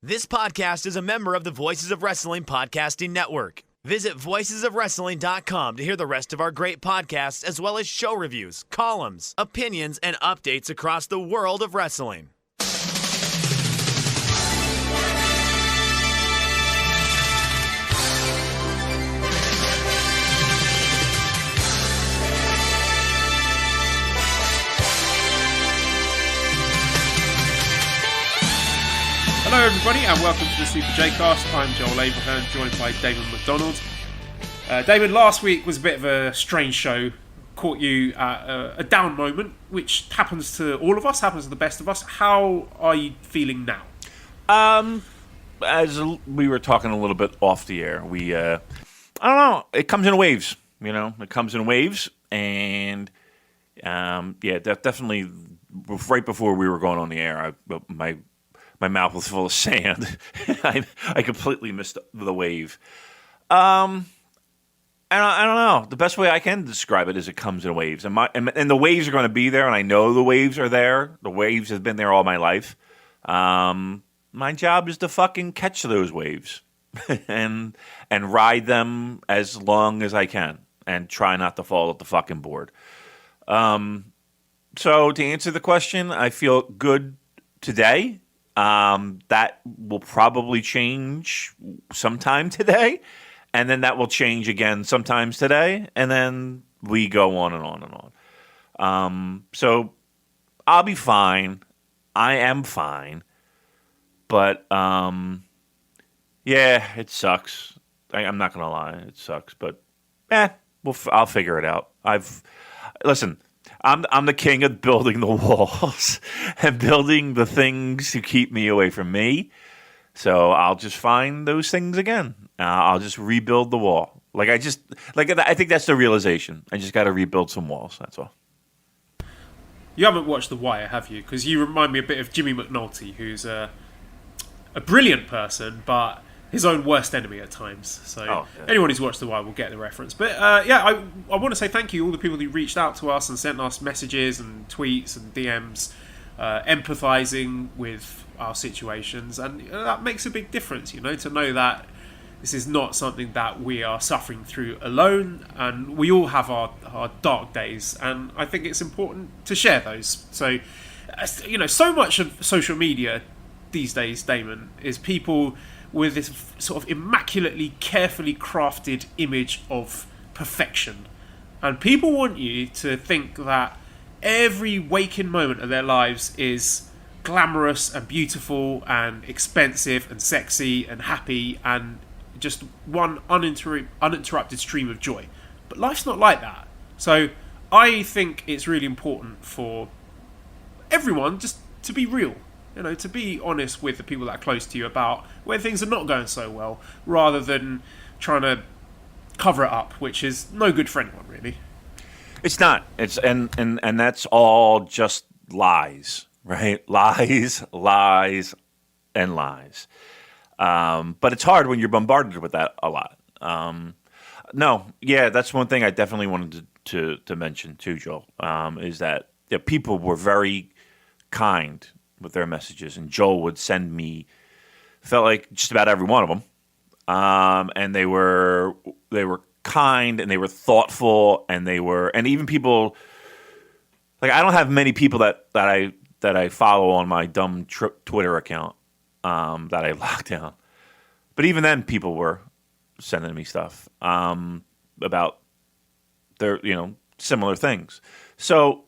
This podcast is a member of the Voices of Wrestling Podcasting Network. Visit voicesofwrestling.com to hear the rest of our great podcasts, as well as show reviews, columns, opinions, and updates across the world of wrestling. Hello everybody and welcome to the Super J-Cast. I'm Joel Abraham, joined by Damon McDonald. Damon, last week was a bit of a strange show. Caught you at a down moment, which happens to all of us, happens to the best of us. How are you feeling now? As we were talking a little bit off the air, I don't know, it comes in waves, it comes in waves, and definitely right before we were going on the air, my mouth was full of sand. I completely missed the wave. I don't know. The best way I can describe it is it comes in waves. And the waves are going to be there, and I know the waves are there. The waves have been there all my life. My job is to fucking catch those waves and ride them as long as I can and try not to fall off the fucking board. So to answer the question, I feel good today. That will probably change sometime today, and then that will change again sometimes today, and then we go on and on and on. So I'll be fine. I am fine. But, it sucks. I'm not going to lie. It sucks. But, I'll figure it out. Listen, I'm the king of building the walls and building the things to keep me away from me. So I'll just find those things again. I'll just rebuild the wall. I think that's the realization. I just got to rebuild some walls. That's all. You haven't watched The Wire, have you? Because you remind me a bit of Jimmy McNulty, who's a brilliant person, but his own worst enemy at times. So anyone who's watched The Wire will get the reference. But I want to say thank you, all the people who reached out to us and sent us messages and tweets and DMs, empathizing with our situations, and that makes a big difference. To know that this is not something that we are suffering through alone, and we all have our dark days, and I think it's important to share those. So so much of social media these days, Damon, is people with this sort of immaculately, carefully crafted image of perfection. And people want you to think that every waking moment of their lives is glamorous and beautiful and expensive and sexy and happy and just one uninterrupted stream of joy. But life's not like that. So I think it's really important for everyone just to be real. To be honest with the people that are close to you about where things are not going so well, rather than trying to cover it up, which is no good for anyone, really. It's not. It's and that's all just lies, right? Lies, and lies. But it's hard when you're bombarded with that a lot. That's one thing I definitely wanted to mention too, Joel. Is that people were very kind with their messages, and Joel would send me, felt like just about every one of them, and they were kind, and they were thoughtful, and even people, I don't have many people that I follow on my dumb Twitter account that I locked down, but even then people were sending me stuff about their similar things, so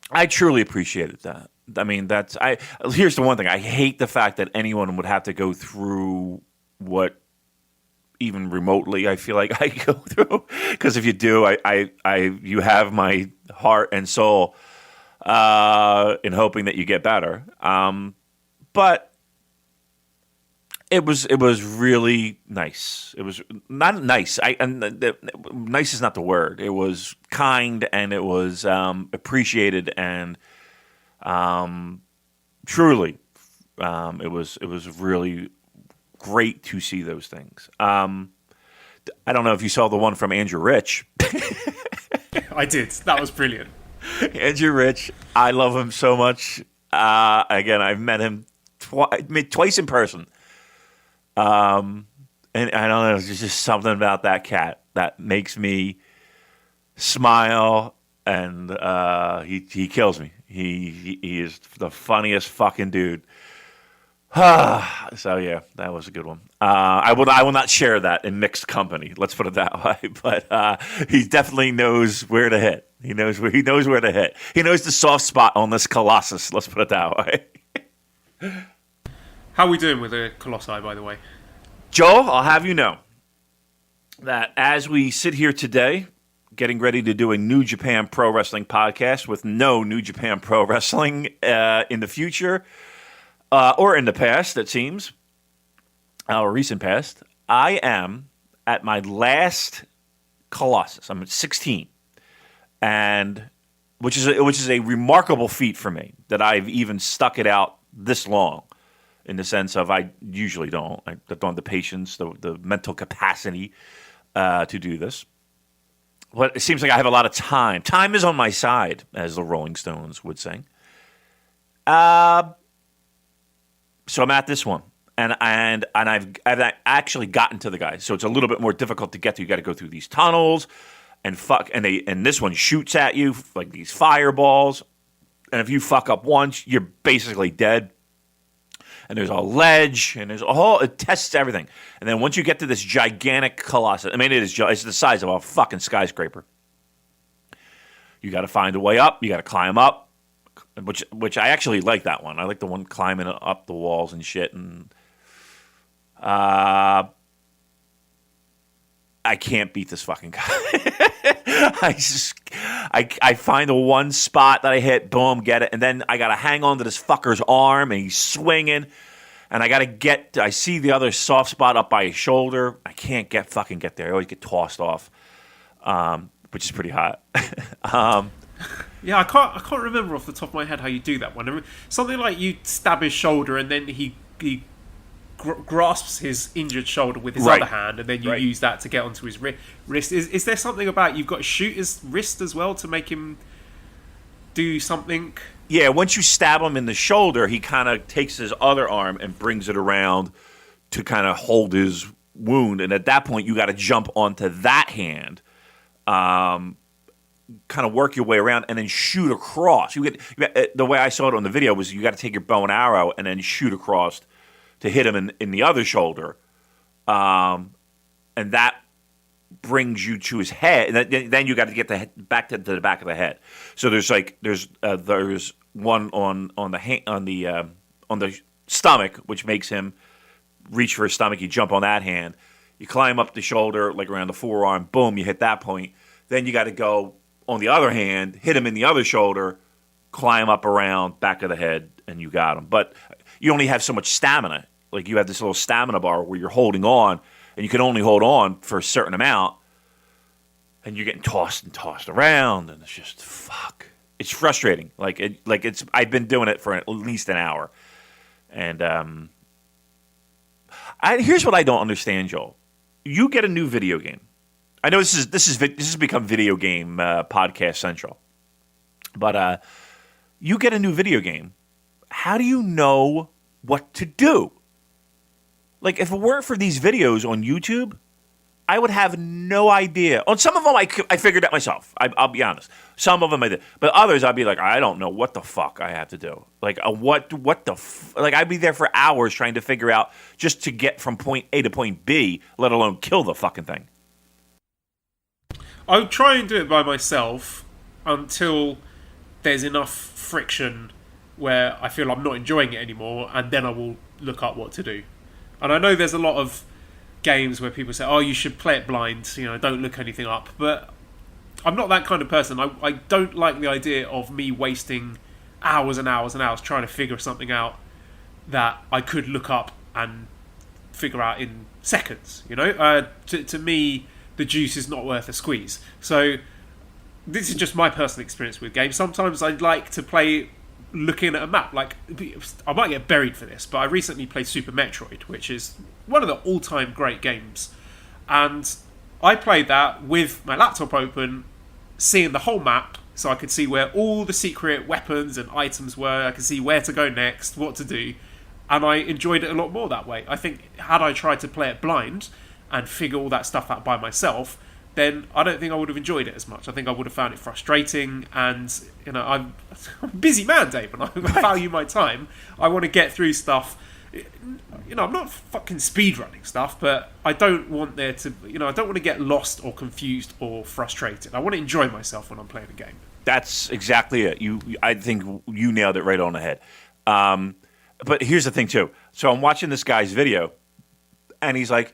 I truly appreciated that. I mean, here's the one thing. I hate the fact that anyone would have to go through what even remotely I feel like I go through. Because if you do, you have my heart and soul in hoping that you get better. But it was really nice. It was not nice. Nice is not the word. It was kind, and it was appreciated, and truly, it was really great to see those things. I don't know if you saw the one from Andrew Rich. I did. That was brilliant. Andrew Rich, I love him so much. Again, I've met him twice in person. And I don't know, there's just something about that cat that makes me smile, and he kills me. He is the funniest fucking dude. So yeah, that was a good one. I will not share that in mixed company. Let's put it that way. But he definitely knows where to hit. He knows where to hit. He knows the soft spot on this Colossus. Let's put it that way. How are we doing with the Colossi, by the way? Joel, I'll have you know that as we sit here today, getting ready to do a New Japan Pro Wrestling podcast with no New Japan Pro Wrestling in the future. Or in the past, it seems, or recent past, I am at my last Colossus. I'm at 16, and which is a remarkable feat for me that I've even stuck it out this long. In the sense of I usually don't. I don't have the patience, the mental capacity to do this. But it seems like I have a lot of time. Time is on my side, as the Rolling Stones would sing. So I'm at this one, and I've actually gotten to the guy. So it's a little bit more difficult to get to. You got to go through these tunnels, and this one shoots at you like these fireballs, and if you fuck up once, you're basically dead. And there's a ledge, and it tests everything. And then once you get to this gigantic Colossus, I mean, it's the size of a fucking skyscraper. You got to find a way up. You got to climb up. Which I actually like that one. I like the one climbing up the walls and shit. And I can't beat this fucking guy. I find the one spot that I hit, boom, get it, and then I gotta hang on to this fucker's arm, and he's swinging, and I see the other soft spot up by his shoulder. I can't get there. I always get tossed off, which is pretty hot. Yeah, I can't remember off the top of my head how you do that one. I mean, something like you stab his shoulder and then he grasps his injured shoulder with his other hand, and then you use that to get onto his wrist. Is there something about you've got to shoot his wrist as well to make him do something? Yeah, once you stab him in the shoulder, he kind of takes his other arm and brings it around to kind of hold his wound, and at that point you got to jump onto that hand. Kind of work your way around and then shoot across. The way I saw it on the video was you got to take your bow and arrow and then shoot across to hit him in the other shoulder, and that brings you to his head. And then you got to get back to the back of the head. So there's one on the stomach, which makes him reach for his stomach. You jump on that hand. You climb up the shoulder, like around the forearm. Boom, you hit that point. Then you got to go on the other hand, hit him in the other shoulder, climb up around back of the head, and you got him. But you only have so much stamina. Like you have this little stamina bar where you're holding on, and you can only hold on for a certain amount, and you're getting tossed and tossed around, and it's just fuck. It's frustrating. I've been doing it for at least an hour, and here's what I don't understand, Joel. You get a new video game. I know this has become video game podcast central, but you get a new video game. How do you know what to do? Like, if it weren't for these videos on YouTube, I would have no idea. On some of them, I figured out myself. I'll be honest. Some of them I did, but others I'd be like, I don't know what the fuck I have to do. Like, I'd be there for hours trying to figure out just to get from point A to point B, let alone kill the fucking thing. I would try and do it by myself until there's enough friction where I feel I'm not enjoying it anymore, and then I will look up what to do. And I know there's a lot of games where people say, oh, you should play it blind, don't look anything up. But I'm not that kind of person. I don't like the idea of me wasting hours and hours and hours trying to figure something out that I could look up and figure out in seconds, To me, the juice is not worth a squeeze. So this is just my personal experience with games. Sometimes I'd like to play looking at a map. Like, I might get buried for this, but I recently played Super Metroid, which is one of the all-time great games. And I played that with my laptop open, seeing the whole map, so I could see where all the secret weapons and items were. I could see where to go next, what to do. and I enjoyed it a lot more that way. I think had I tried to play it blind and figure all that stuff out by myself, then I don't think I would have enjoyed it as much. I think I would have found it frustrating, and I'm a busy man, Dave, and I value my time. I want to get through stuff. I'm not fucking speedrunning stuff, but I don't want there to, I don't want to get lost or confused or frustrated. I want to enjoy myself when I'm playing a game. That's exactly it. I think you nailed it right on the head. But here's the thing too. So I'm watching this guy's video, and he's like,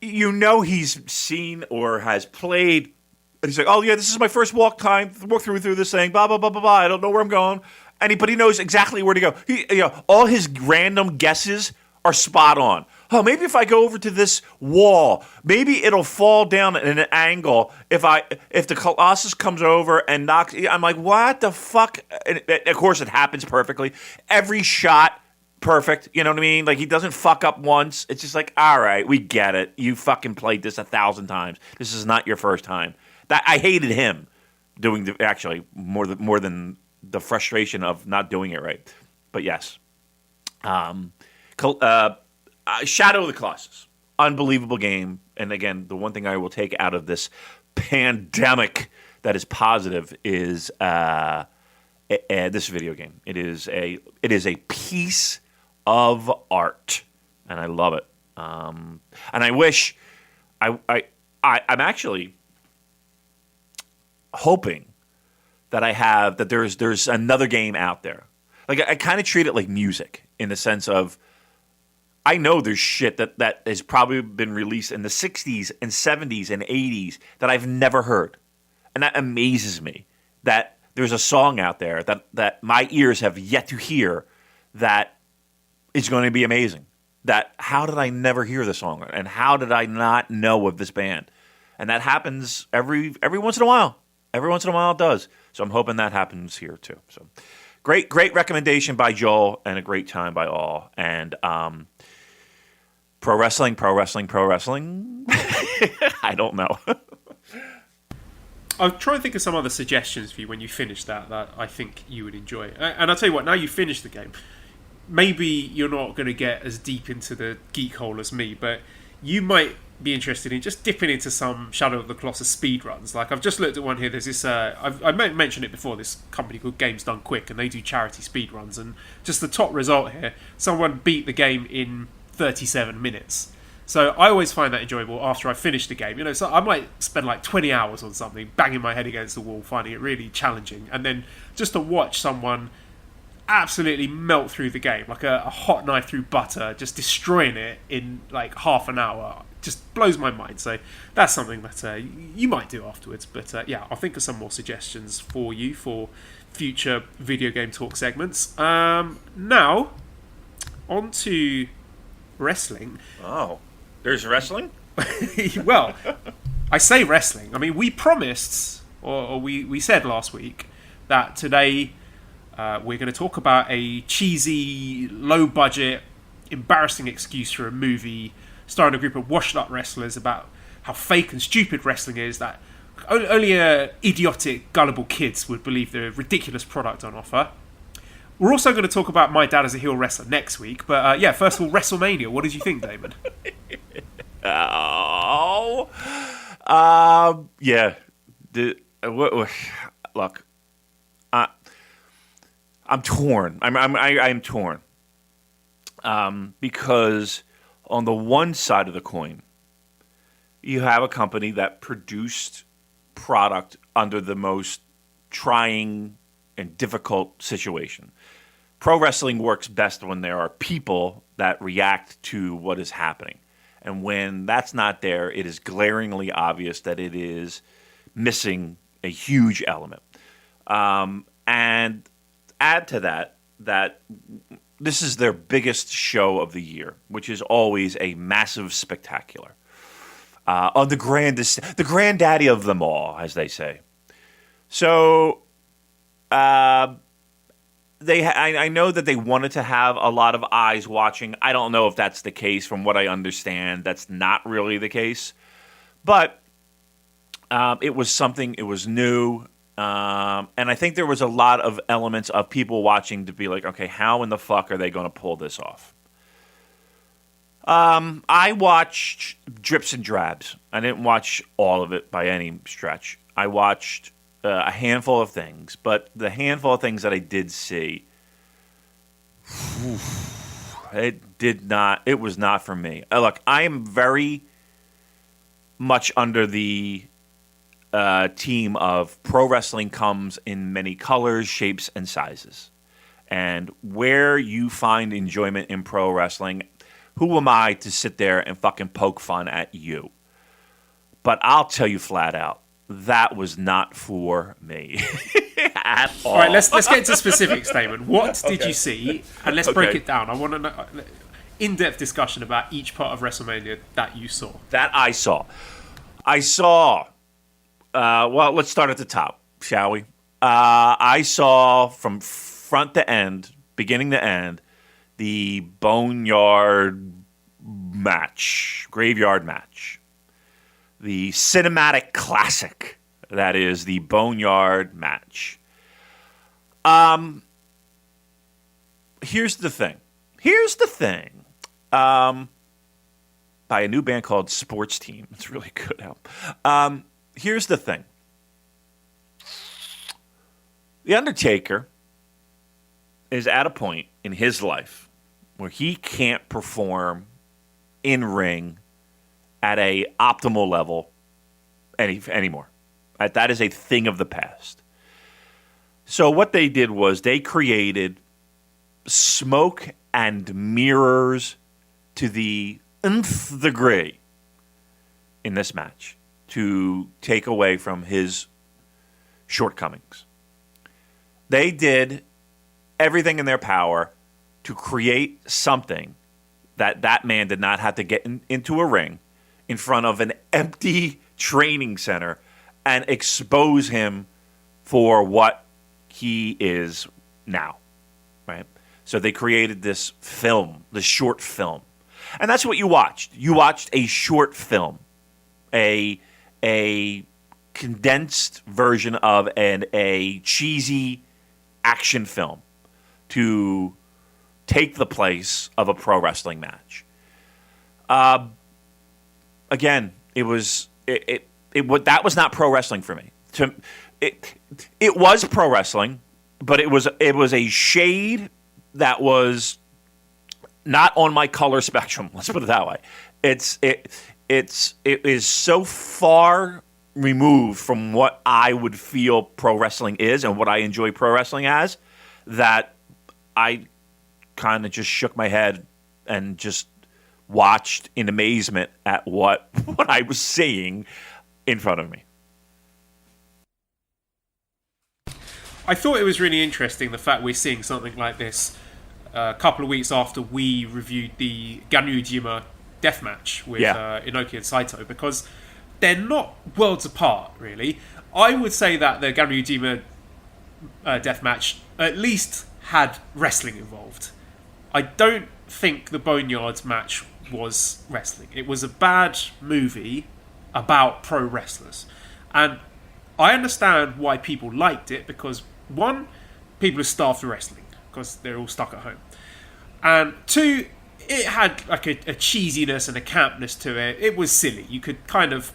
he's seen or has played, and he's like, oh yeah, this is my first walk through this thing, blah blah blah blah blah. I don't know where I'm going, but he knows exactly where to go. All his random guesses are spot on. Oh, maybe if I go over to this wall, maybe it'll fall down at an angle. If the Colossus comes over and knocks, I'm like, what the fuck? And of course, it happens perfectly. Every shot. Perfect, you know what I mean? Like, he doesn't fuck up once. It's just like, all right, we get it. You fucking played this 1,000 times. This is not your first time. I hated him doing more than the frustration of not doing it right. But yes, Shadow of the Colossus, unbelievable game. And again, the one thing I will take out of this pandemic that is positive is this video game. It is a piece of art, and I love it. And I wish I'm actually hoping that there's another game out there. Like, I kind of treat it like music in the sense of, I know there's shit that has probably been released in the 60s and 70s and 80s that I've never heard. And that amazes me that there's a song out there that my ears have yet to hear that is going to be amazing. That, how did I never hear the song? And how did I not know of this band? And that happens every once in a while. Every once in a while it does. So I'm hoping that happens here too. So great recommendation by Joel, and a great time by all. And pro wrestling. I don't know. I'll try and think of some other suggestions for you when you finish that I think you would enjoy. And I'll tell you what, now you've finished the game, maybe you're not going to get as deep into the geek hole as me, but you might be interested in just dipping into some Shadow of the Colossus speedruns. Like, I've just looked at one here. There's this, I mentioned it before, this company called Games Done Quick, and they do charity speedruns. And just the top result here, someone beat the game in 37 minutes. So I always find that enjoyable after I finish the game. So I might spend like 20 hours on something, banging my head against the wall, finding it really challenging. And then just to watch someone absolutely melt through the game, like a hot knife through butter, just destroying it in like half an hour, just blows my mind. So that's something that you might do afterwards. But yeah, I'll think of some more suggestions for you for future video game talk segments. Now, on to wrestling. Oh. There's wrestling? Well, I say wrestling. I mean, we promised, or we said last week, that today we're going to talk about a cheesy, low-budget, embarrassing excuse for a movie starring a group of washed-up wrestlers about how fake and stupid wrestling is, that only idiotic, gullible kids would believe the ridiculous product on offer. We're also going to talk about My Dad as a Heel Wrestler next week. But yeah, first of all, WrestleMania. What did you think, Damon? Yeah. Look, I'm torn. I'm torn. Because on the one side of the coin, you have a company that produced product under the most trying and difficult situation. Pro wrestling works best when there are people that react to what is happening. And when that's not there, it is glaringly obvious that it is missing a huge element. And add to that this is their biggest show of the year, which is always a massive spectacular. The granddaddy of them all, as they say. So, I know that they wanted to have a lot of eyes watching. I don't know if that's the case. From what I understand, that's not really the case. But it was something. It was new. And I think there was a lot of elements of people watching to be like, okay, how in the fuck are they going to pull this off? I watched drips and drabs. I didn't watch all of it by any stretch. I watched a handful of things, but the handful of things that I did see, it was not for me. Look, I am very much under the team of pro wrestling comes in many colors, shapes, and sizes. And where you find enjoyment in pro wrestling, who am I to sit there and fucking poke fun at you? But I'll tell you flat out, that was not for me at all. All right, let's get into specifics, Damon. What did you see? And let's break it down. I want to know in-depth discussion about each part of WrestleMania that you saw. That I saw. Well, let's start at the top, shall we? I saw from front to end, beginning to end, the Boneyard match, Graveyard match. The cinematic classic that is the Boneyard match. Here's the thing. By a new band called Sports Team. It's really good album. Here's the thing. The Undertaker is at a point in his life where he can't perform in ring at a optimal level anymore. That is a thing of the past. So what they did was they created smoke and mirrors to the nth degree in this match to take away from his shortcomings. They did everything in their power to create something that man did not have to get into a ring in front of an empty training center and expose him for what he is now, right? So they created this film, this short film. And that's what you watched. You watched a short film, a condensed version of a cheesy action film to take the place of a pro wrestling match. Again, that was not pro wrestling for me. It was pro wrestling, but it was a shade that was not on my color spectrum. Let's put it that way. It is so far removed from what I would feel pro wrestling is and what I enjoy pro wrestling as that I kind of just shook my head and just watched in amazement at what I was seeing in front of me. I thought it was really interesting the fact we're seeing something like this a couple of weeks after we reviewed the Ganryujima death match with Inoki and Saito, because they're not worlds apart, really. I would say that the Ganryujima death match at least had wrestling involved. I don't think the Boneyard match was wrestling. It was a bad movie about pro wrestlers. And I understand why people liked it, because one, people are starved for wrestling because they're all stuck at home. And two, it had like a cheesiness and a campness to it. It was silly. You could kind of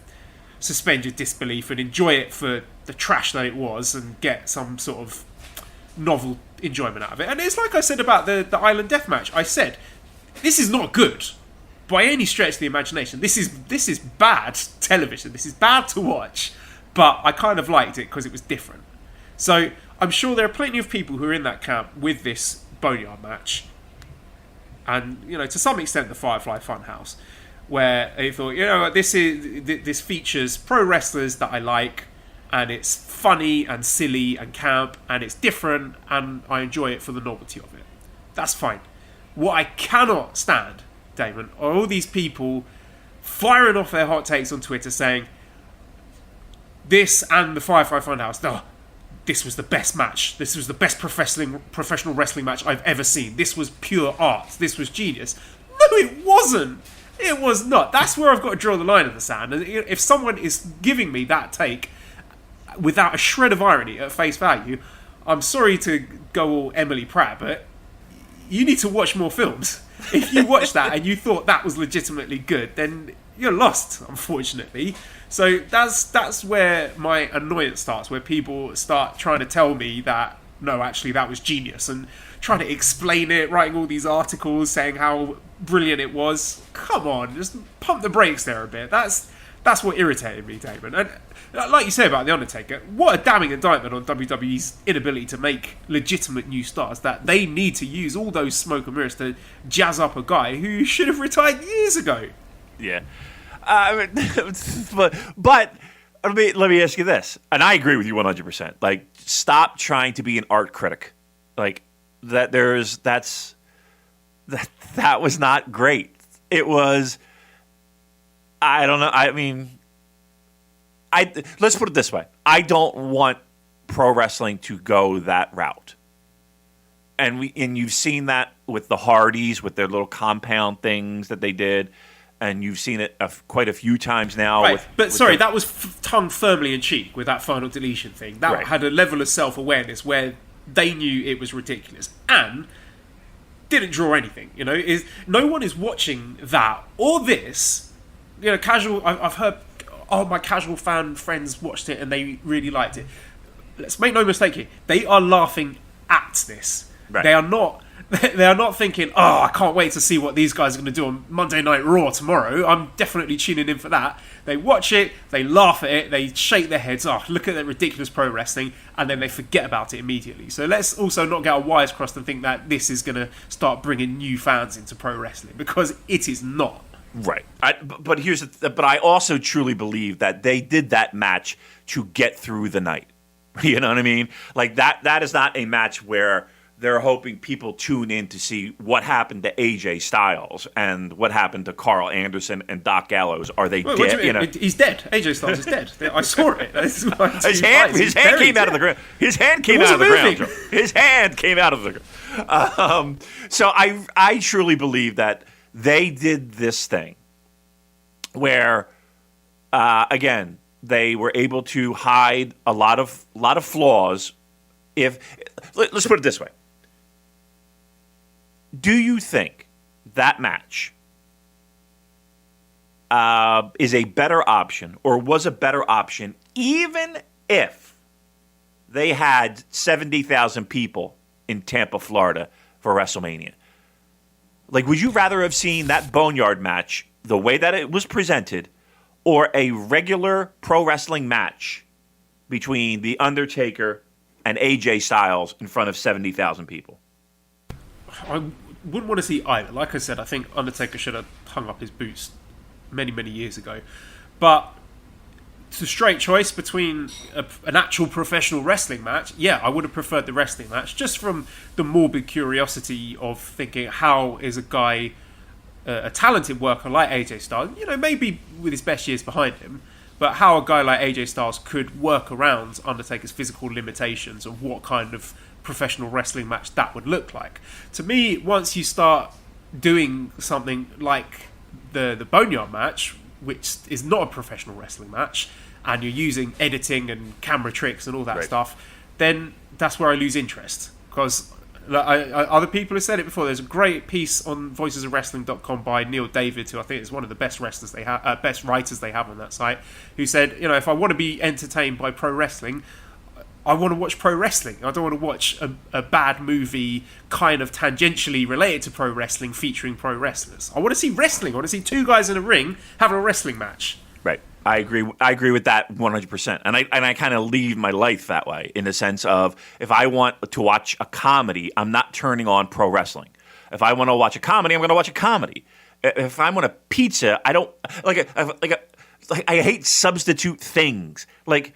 suspend your disbelief and enjoy it for the trash that it was and get some sort of novel enjoyment out of it. And it's like I said about the Island Death match. I said, this is not good by any stretch of the imagination. This is bad television. This is bad to watch. But I kind of liked it because it was different. So I'm sure there are plenty of people who are in that camp with this Boneyard match. And, you know, to some extent the Firefly Funhouse, where they thought, you know, this features pro wrestlers that I like, and it's funny and silly and camp, and it's different, and I enjoy it for the novelty of it. That's fine. What I cannot stand, Damon, are all these people firing off their hot takes on Twitter saying, this and the Firefly Funhouse, no, this was the best match. This was the best professional wrestling match I've ever seen. This was pure art. This was genius. No, it wasn't. It was not. That's where I've got to draw the line in the sand. And if someone is giving me that take, without a shred of irony at face value, I'm sorry to go all Emily Pratt, but you need to watch more films. If you watched that and you thought that was legitimately good, then you're lost, unfortunately. So that's where my annoyance starts, where people start trying to tell me that, no, actually that was genius, and trying to explain it, writing all these articles saying how brilliant it was. Come on, just pump the brakes there a bit. That's what irritated me, Damon. And like you say about The Undertaker, what a damning indictment on WWE's inability to make legitimate new stars, that they need to use all those smoke and mirrors to jazz up a guy who should have retired years ago. Yeah. But let me ask you this, and I agree with you 100%. Like, stop trying to be an art critic. Like, that was not great. It was, I don't know. I mean, let's put it this way. I don't want pro wrestling to go that route. And you've seen that with the Hardys, with their little compound things that they did. And you've seen it quite a few times now. Right, that was tongue firmly in cheek with that final deletion thing. That had a level of self-awareness where they knew it was ridiculous and didn't draw anything. You know, no one is watching that or this. You know, casual. I've heard. Oh, my casual fan friends watched it and they really liked it. Let's make no mistake here. They are laughing at this. Right. They are not. They are not thinking, oh, I can't wait to see what these guys are going to do on Monday Night Raw tomorrow. I'm definitely tuning in for that. They watch it, they laugh at it, they shake their heads, oh, look at that ridiculous pro wrestling, and then they forget about it immediately. So let's also not get our wires crossed and think that this is going to start bringing new fans into pro wrestling, because it is not. Right. But I also truly believe that they did that match to get through the night. You know what I mean? Like, that is not a match where they're hoping people tune in to see what happened to AJ Styles and what happened to Carl Anderson and Doc Gallows. Are they dead? You know? He's dead. AJ Styles is dead. I saw it. His hand came out of the ground. His hand came out of the ground. His hand came out of the ground. So I truly believe that they did this thing where, again, they were able to hide a lot of flaws. Let's put it this way. Do you think that match is a better option, or was a better option, even if they had 70,000 people in Tampa, Florida for WrestleMania? Like, would you rather have seen that Boneyard match the way that it was presented, or a regular pro wrestling match between The Undertaker and AJ Styles in front of 70,000 people? I wouldn't want to see either. Like I said, I think Undertaker should have hung up his boots many, many years ago. But it's a straight choice between an actual professional wrestling match. Yeah, I would have preferred the wrestling match, just from the morbid curiosity of thinking, how is a guy, a talented worker like AJ Styles, you know, maybe with his best years behind him, but how a guy like AJ Styles could work around Undertaker's physical limitations, and what kind of professional wrestling match that would look like. To me, once you start doing something like the Boneyard match, which is not a professional wrestling match, and you're using editing and camera tricks and all that stuff, then that's where I lose interest. Because other people have said it before. There's a great piece on voicesofwrestling.com by Neil David, who I think is one of the best wrestlers they have, best writers they have on that site, who said, you know, if I want to be entertained by pro wrestling, I want to watch pro wrestling. I don't want to watch a bad movie kind of tangentially related to pro wrestling featuring pro wrestlers. I want to see wrestling. I want to see two guys in a ring having a wrestling match. Right. I agree with that 100%. And I kind of lead my life that way, in the sense of, if I want to watch a comedy, I'm not turning on pro wrestling. If I want to watch a comedy, I'm going to watch a comedy. If I want a pizza, I don't I hate substitute things like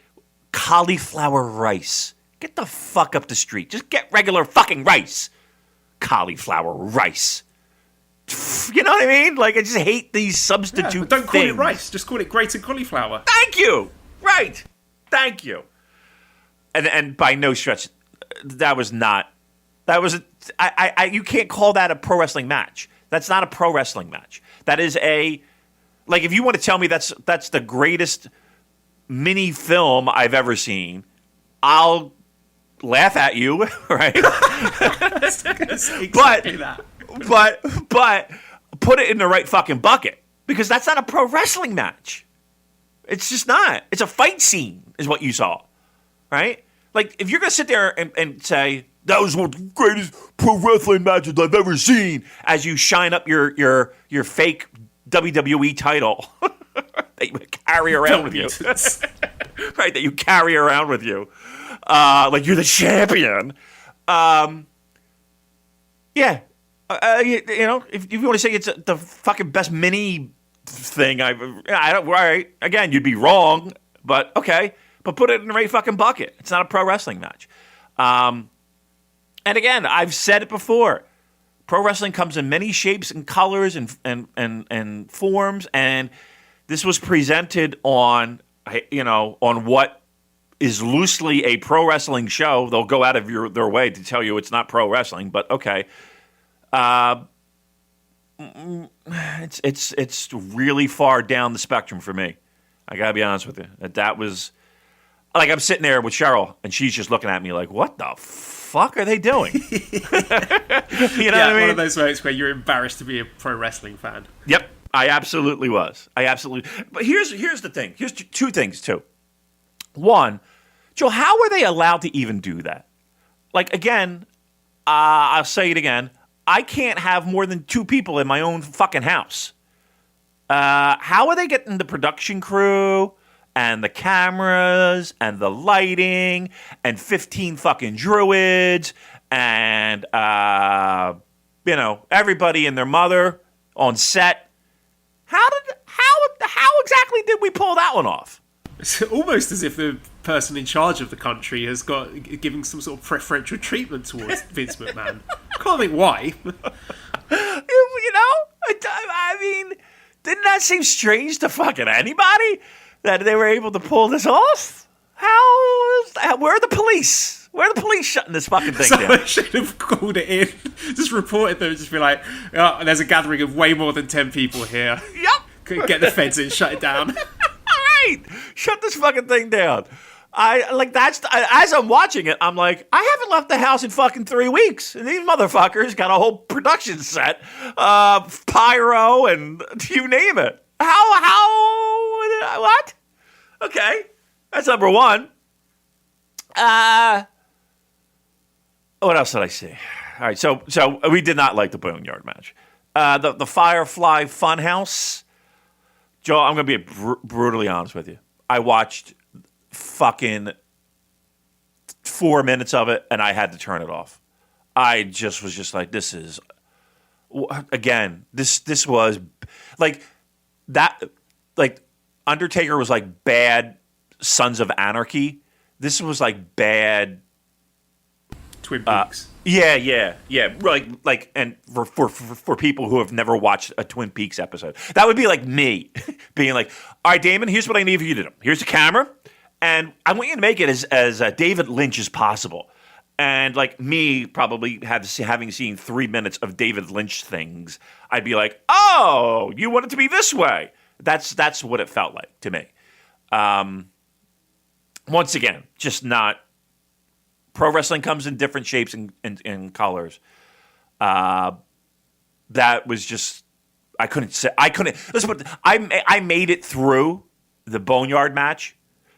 cauliflower rice. Get the fuck up the street. Just get regular fucking rice. Cauliflower rice. You know what I mean? Like, I just hate these substitute things. Don't call it rice. Just call it grated cauliflower. Thank you. Right. Thank you. And by no stretch, that was you can't call that a pro wrestling match. That's not a pro wrestling match. That is if you want to tell me that's the greatest mini film I've ever seen, I'll laugh at you, right? but put it in the right fucking bucket, because that's not a pro wrestling match. It's just not. It's a fight scene, is what you saw, right? Like, if you're gonna sit there and say that was one of the greatest pro wrestling matches I've ever seen, as you shine up your fake WWE title that you carry around with you, right? That you carry around with you, like you're the champion. Yeah, you know, if you want to say it's the fucking best mini thing I don't. Right? Again, you'd be wrong, but okay. But put it in the right fucking bucket. It's not a pro wrestling match. And again, I've said it before. Pro wrestling comes in many shapes and colors and forms, and this was presented on, you know, on what is loosely a pro wrestling show. They'll go out of their way to tell you it's not pro wrestling, but okay. It's really far down the spectrum for me. I gotta be honest with you. That was like, I'm sitting there with Cheryl, and she's just looking at me like, "What the fuck are they doing?" You know what I mean? One of those moments where you're embarrassed to be a pro wrestling fan. Yep, I absolutely was. But here's the thing. Here's two things too. One, Joe, how were they allowed to even do that? Like, again, I'll say it again. I can't have more than 2 people in my own fucking house. How are they getting the production crew and the cameras and the lighting and 15 fucking druids and, you know, everybody and their mother on set? How exactly did we pull that one off? It's almost as if the person in charge of the country has got giving some sort of preferential treatment towards Vince McMahon. Can't think why. You know, I mean, didn't that seem strange to fucking anybody that they were able to pull this off? Where are the police? Where are the police shutting this fucking thing down? Someone should have called it in, just reported them, just be like, oh, there's a gathering of way more than 10 people here. Yep. Get the feds in, shut it down. Right, shut this fucking thing down. As I'm watching it, I'm like, I haven't left the house in fucking 3 weeks, and these motherfuckers got a whole production set, pyro, and you name it. What? Okay, that's number one. What else did I see? All right, so we did not like the Boneyard match. The Firefly Funhouse. Joe, I'm going to be brutally honest with you. I watched fucking 4 minutes of it, and I had to turn it off. I just was just like, this is, again, this was like that, like Undertaker was like bad Sons of Anarchy. This was like bad Twin Peaks. Yeah. Like, and for people who have never watched a Twin Peaks episode, that would be like me being like, "All right, Damon, here's what I need for you to do. Here's the camera, and I want you to make it as David Lynch as possible." And like me, probably having seen 3 minutes of David Lynch things, I'd be like, "Oh, you want it to be this way." That's what it felt like to me. Once again, just not. Pro wrestling comes in different shapes and colors. That was just, I couldn't. Listen, but I made it through the Boneyard match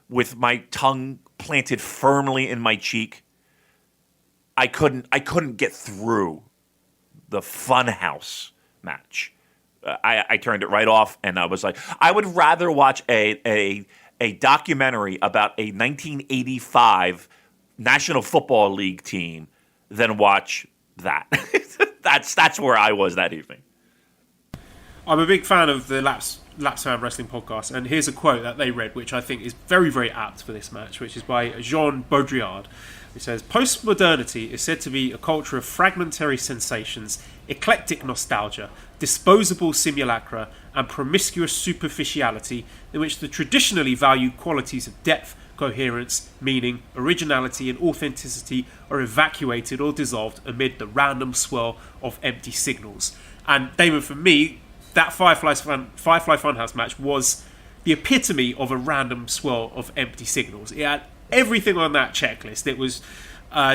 with my tongue planted firmly in my cheek. I couldn't get through the Funhouse match. I turned it right off, and I was like, I would rather watch a documentary about a 1985 National Football League team than watch that. That's where I was that evening. I'm a big fan of the Lapsman Wrestling podcast, and here's a quote that they read, which I think is very, very apt for this match, which is by Jean Baudrillard. It says, "Postmodernity is said to be a culture of fragmentary sensations, eclectic nostalgia, disposable simulacra, and promiscuous superficiality in which the traditionally valued qualities of depth, coherence, meaning, originality, and authenticity are evacuated or dissolved amid the random swirl of empty signals." And Damon, for me, that Firefly Funhouse match was the epitome of a random swirl of empty signals. It had everything on that checklist. It was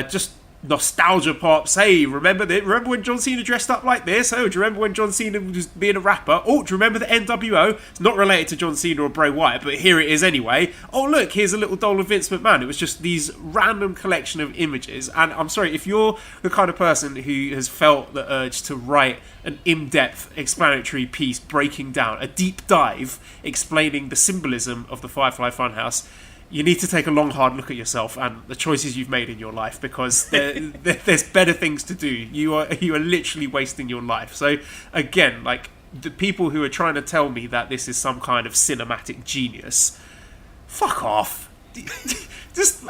just nostalgia pops. Hey, remember when John Cena dressed up like this? Oh, do you remember when John Cena was being a rapper? Oh, do you remember the NWO? It's not related to John Cena or Bray Wyatt, but here it is anyway. Oh, look, here's a little doll of Vince McMahon. It was just these random collection of images. And I'm sorry, if you're the kind of person who has felt the urge to write an in-depth explanatory piece breaking down, a deep dive explaining the symbolism of the Firefly Funhouse, you need to take a long, hard look at yourself and the choices you've made in your life, because there's better things to do. You are literally wasting your life. So again, like, the people who are trying to tell me that this is some kind of cinematic genius, fuck off. Just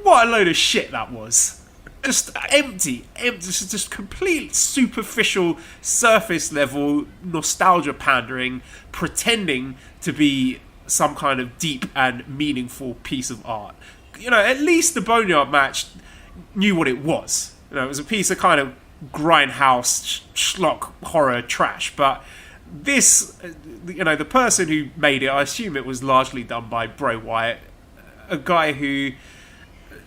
what a load of shit that was. Just empty, just complete superficial, surface level nostalgia pandering, pretending to be some kind of deep and meaningful piece of art. You know, at least the Boneyard match knew what it was. You know, it was a piece of kind of grindhouse schlock horror trash. But this, you know, the person who made it, I assume it was largely done by Bray Wyatt, a guy who,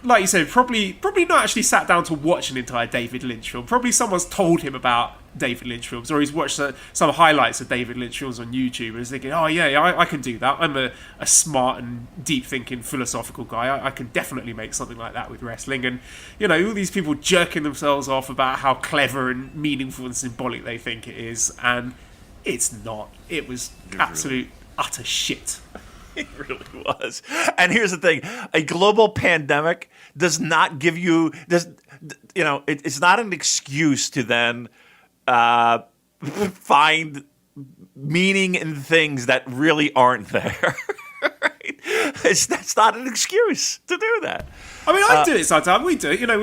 like you said, probably not actually sat down to watch an entire David Lynch film. Probably someone's told him about David Lynch films, or he's watched some highlights of David Lynch films on YouTube and is thinking, oh yeah, I can do that. I'm a smart and deep-thinking philosophical guy. I can definitely make something like that with wrestling. And, you know, all these people jerking themselves off about how clever and meaningful and symbolic they think it is, and it's not. It was absolute, utter shit. It really was. And here's the thing: a global pandemic does not give you it's not an excuse to then find meaning in things that really aren't there. Right? That's not an excuse to do that. I mean, I do it sometimes. We do it. You know,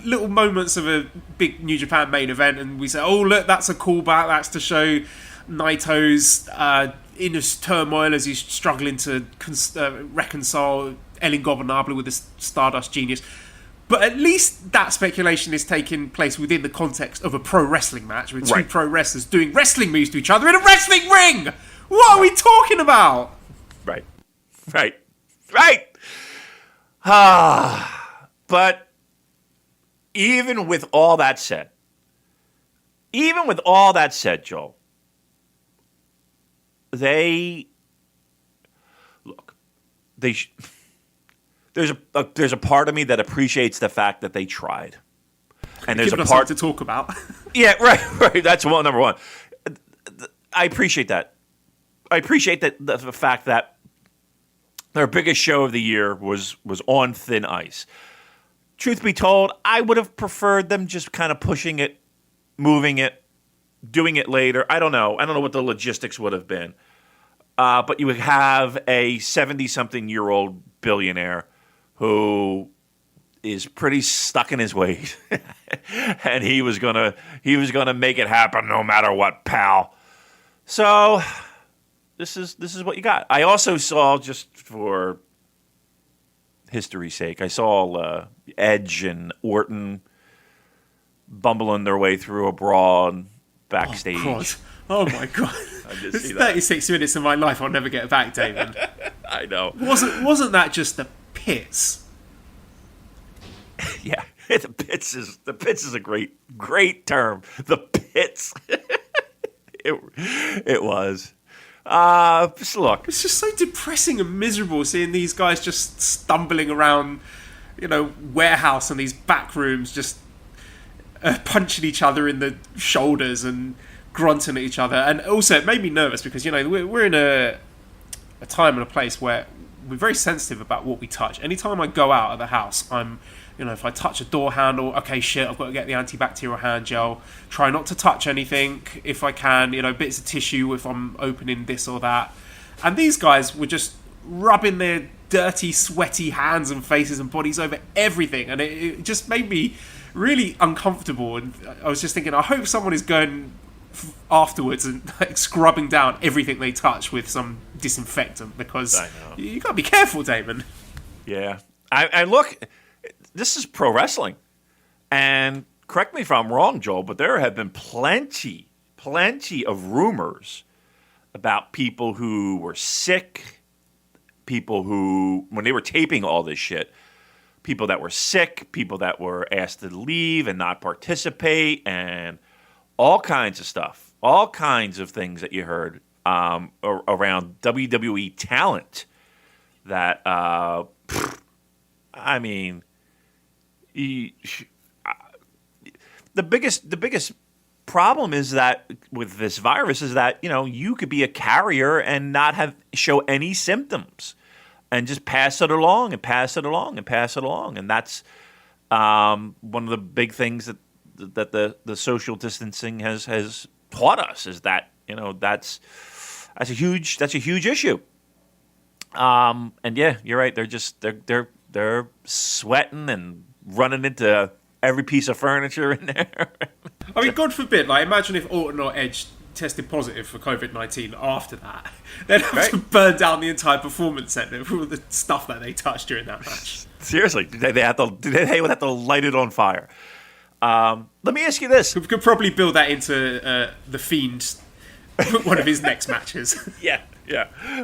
little moments of a big New Japan main event, and we say, "Oh, look, that's a callback. That's to show Naito's inner turmoil as he's struggling to reconcile El Ingobernable with the Stardust Genius." But at least that speculation is taking place within the context of a pro wrestling match with two pro wrestlers doing wrestling moves to each other in a wrestling ring. What are we talking about? Right. But even with all that said, Joel, there's a part of me that appreciates the fact that they tried, and there's a part to talk about. Yeah, right. That's number one. I appreciate that. I appreciate that the fact that their biggest show of the year was on thin ice. Truth be told, I would have preferred them just kind of pushing it, moving it, doing it later. I don't know what the logistics would have been. But you would have a 70-something-year-old billionaire who is pretty stuck in his ways, and he was gonna make it happen no matter what, pal. So this is what you got. I also saw, just for history's sake, I saw Edge and Orton bumbling their way through a brawl backstage. Oh my god! It's 36 minutes of my life I'll never get back, David. I know. Wasn't that just the pits? Yeah, the pits is a great term. The pits. It was. Just look. It's just so depressing and miserable seeing these guys just stumbling around, you know, warehouse and these back rooms, just punching each other in the shoulders and grunting at each other. And also it made me nervous because, you know, we're in a time and a place where we're very sensitive about what we touch. Anytime I go out of the house, I'm, you know, if I touch a door handle, okay, shit, I've got to get the antibacterial hand gel. Try not to touch anything if I can, you know, bits of tissue if I'm opening this or that. And these guys were just rubbing their dirty, sweaty hands and faces and bodies over everything. And it just made me really uncomfortable. And I was just thinking, I hope someone is going afterwards and like scrubbing down everything they touch with some disinfectant, because you got to be careful, Damon. Yeah. I look, this is pro wrestling. And correct me if I'm wrong, Joel, but there have been plenty of rumors about people who were sick people who, when they were taping all this shit, people that were sick, people that were asked to leave and not participate, and all kinds of stuff, all kinds of things that you heard around WWE talent that, I mean, the biggest problem is that with this virus is that, you know, you could be a carrier and not show any symptoms and just pass it along and pass it along and pass it along. And that's one of the big things that the social distancing has taught us, is that, you know, that's a huge issue. And yeah, you're right. They're sweating and running into every piece of furniture in there. I mean, God forbid, like, imagine if Orton or Edge tested positive for COVID-19 after that. They'd have to burn down the entire performance center for all the stuff that they touched during that match. Seriously, they would have to light it on fire. Let me ask you this. We could probably build that into The Fiend, one of his next matches. Yeah,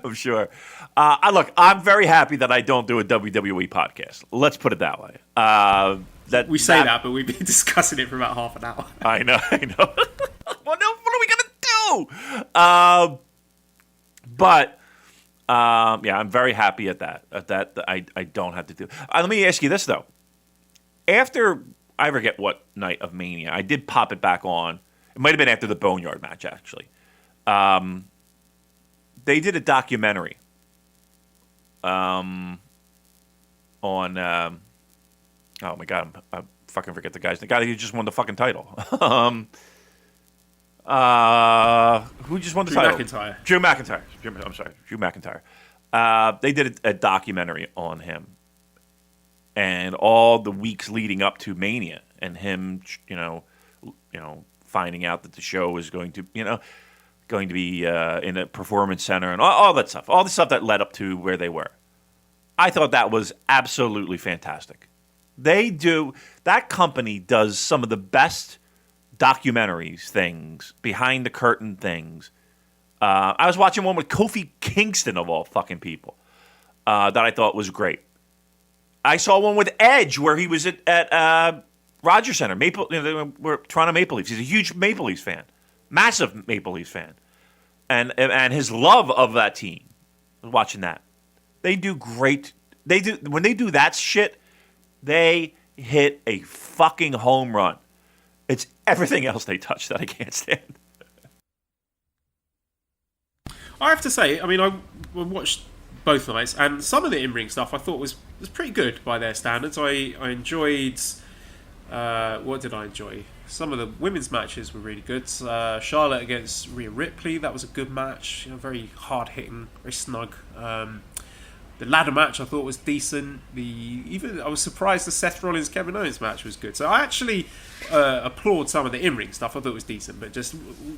I'm sure. I'm very happy that I don't do a WWE podcast. Let's put it that way. We say that, but we've been discussing it for about half an hour. I know. What are we going to do? Yeah, I'm very happy at that. I don't have to do. Let me ask you this, though. After, I forget what night of Mania, I did pop it back on. It might have been after the Boneyard match, actually. They did a documentary on... oh my God, I fucking forget the guy's name. The guy who just won the fucking title. Who just won the title? Drew McIntyre. Drew McIntyre. They did a documentary on him and all the weeks leading up to Mania, and him, you know, finding out that the show was going to be in a performance center and all that stuff, all the stuff that led up to where they were. I thought that was absolutely fantastic. That company does some of the best documentaries things, behind the curtain things. I was watching one with Kofi Kingston, of all fucking people, that I thought was great. I saw one with Edge where he was at Rogers Center, Toronto Maple Leafs. He's a huge Maple Leafs fan, massive Maple Leafs fan, and his love of that team. I was watching that. They do great. When they do that shit, they hit a fucking home run. It's everything else they touch that I can't stand. I have to say, I mean, I watched both nights, and some of the in-ring stuff I thought was pretty good by their standards. I enjoyed... what did I enjoy? Some of the women's matches were really good. Charlotte against Rhea Ripley, that was a good match. You know, very hard-hitting, very snug. The ladder match I thought was decent. I was surprised the Seth Rollins Kevin Owens match was good. So I actually applaud some of the in-ring stuff. I thought it was decent, but just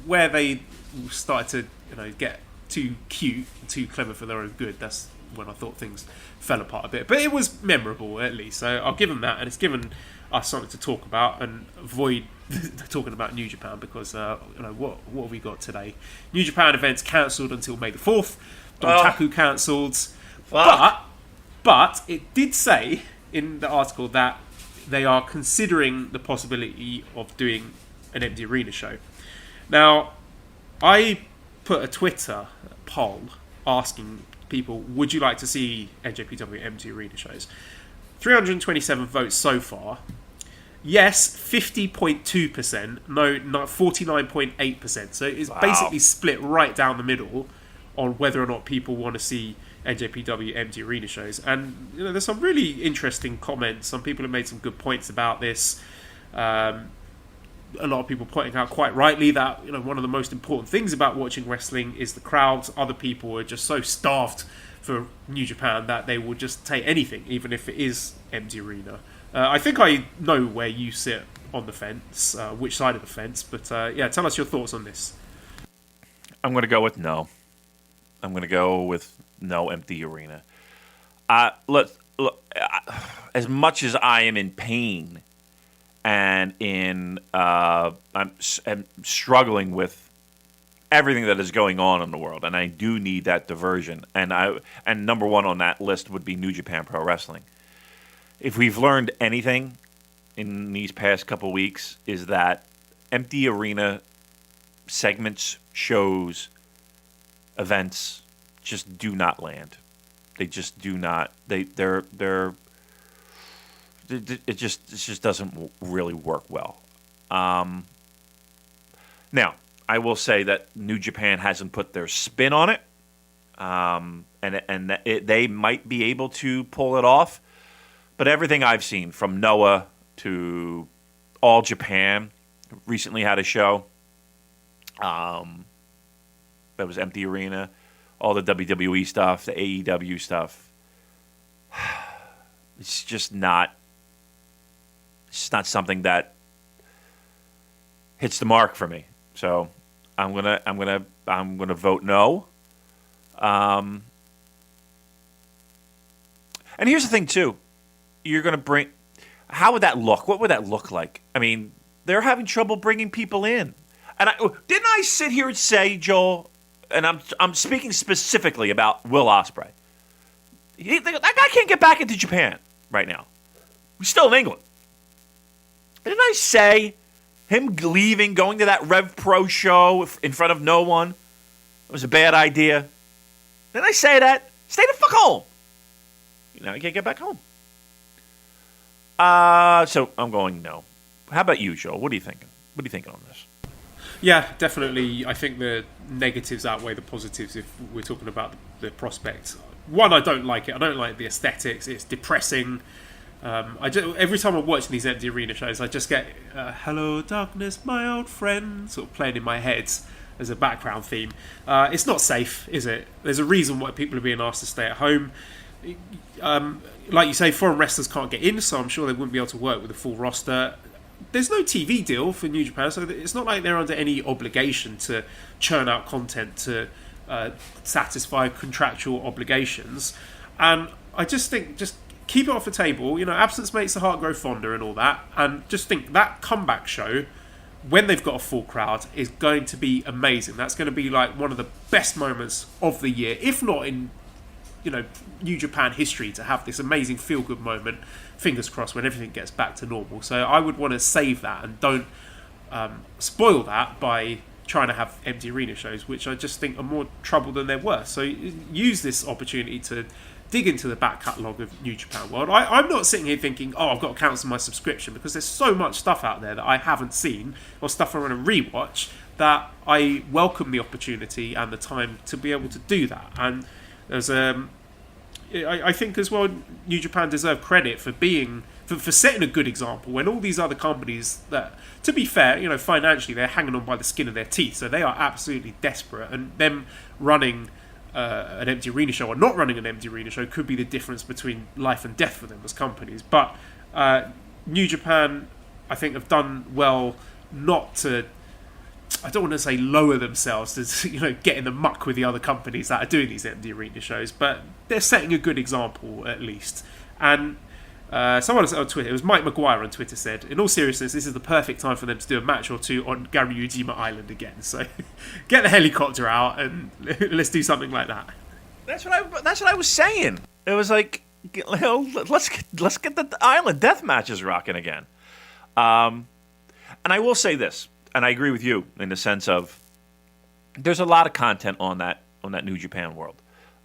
where they started to get too cute, and too clever for their own good, that's when I thought things fell apart a bit. But it was memorable at least. So I'll give them that, and it's given us something to talk about and avoid talking about New Japan because what have we got today? New Japan events cancelled until May the 4th. Dontaku cancelled. But it did say in the article that they are considering the possibility of doing an empty arena show. Now, I put a Twitter poll asking people, would you like to see NJPW empty arena shows? 327 votes so far. Yes, 50.2%. No, 49.8%. So it's basically split right down the middle on whether or not people want to see NJPW empty arena shows. And there's some really interesting comments. Some people have made some good points about this. A lot of people pointing out quite rightly that one of the most important things about watching wrestling is the crowds. Other people are just so starved for New Japan that they will just take anything, even if it is empty arena. I think I know where you sit on the fence, which side of the fence. But tell us your thoughts on this. I'm going to go with no. I'm going to go with no empty arena. Look, as much as I am in pain and I'm struggling with everything that is going on in the world, and I do need that diversion. And number one on that list would be New Japan Pro Wrestling. If we've learned anything in these past couple weeks, is that empty arena segments, shows, events just do not land. They just do not. It just doesn't really work well. Now, I will say that New Japan hasn't put their spin on it, they might be able to pull it off. But everything I've seen, from Noah to All Japan, recently had a show that was empty arena, all the WWE stuff, the AEW stuff. It's just not something that hits the mark for me. So I'm gonna vote no. And here's the thing too. You're gonna bring. How would that look? What would that look like? I mean, they're having trouble bringing people in. And didn't I sit here and say, Joel? And I'm speaking specifically about Will Ospreay. That guy can't get back into Japan right now. He's still in England. Didn't I say him leaving, going to that Rev Pro show in front of no one, was a bad idea? Didn't I say that? Stay the fuck home. Now you can't get back home. So I'm going no. How about you, Joel? What are you thinking? What are you thinking on this? Yeah, definitely. I think the negatives outweigh the positives if we're talking about the prospect. One, I don't like it. I don't like the aesthetics. It's depressing. Every time I'm watching these empty arena shows, I just get "Hello, Darkness, my old friend" sort of playing in my head as a background theme. It's not safe, is it? There's a reason why people are being asked to stay at home. Like you say, foreign wrestlers can't get in, so I'm sure they wouldn't be able to work with a full roster. There's no TV deal for New Japan, so it's not like they're under any obligation to churn out content to satisfy contractual obligations. And I just think, just keep it off the table. Absence makes the heart grow fonder and all that. And just think that comeback show, when they've got a full crowd, is going to be amazing. That's going to be like one of the best moments of the year, if not in New Japan history, to have this amazing feel-good moment, fingers crossed, when everything gets back to normal. So I would want to save that and don't spoil that by trying to have empty arena shows, which I just think are more trouble than they're worth. So use this opportunity to dig into the back catalogue of New Japan World. I'm not sitting here thinking, I've got to cancel my subscription, because there's so much stuff out there that I haven't seen, or stuff I want to rewatch, that I welcome the opportunity and the time to be able to do that. And there's I think as well, New Japan deserve credit for setting a good example when all these other companies that, to be fair, financially they're hanging on by the skin of their teeth, so they are absolutely desperate, and them running an empty arena show or not running an empty arena show could be the difference between life and death for them as companies. But New Japan, I think, have done well not to, I don't want to say lower themselves to get in the muck with the other companies that are doing these empty arena shows, but they're setting a good example at least. And someone on Twitter, it was Mike Maguire on Twitter, said, in all seriousness, this is the perfect time for them to do a match or two on Garyujima Island again. So get the helicopter out and let's do something like that. That's what I was saying. It was like, let's get the island death matches rocking again. And I will say this, and I agree with you in the sense of there's a lot of content on that New Japan World,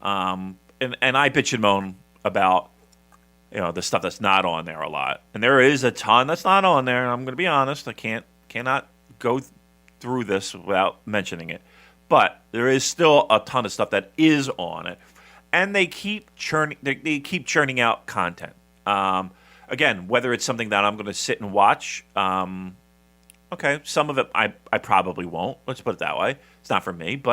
and I bitch and moan about the stuff that's not on there a lot, and there is a ton that's not on there. And I'm going to be honest, I cannot go through this without mentioning it, but there is still a ton of stuff that is on it, and they keep churning out content. Again, whether it's something that I'm going to sit and watch. Okay, some of it I probably won't. Let's put it that way. It's not for me,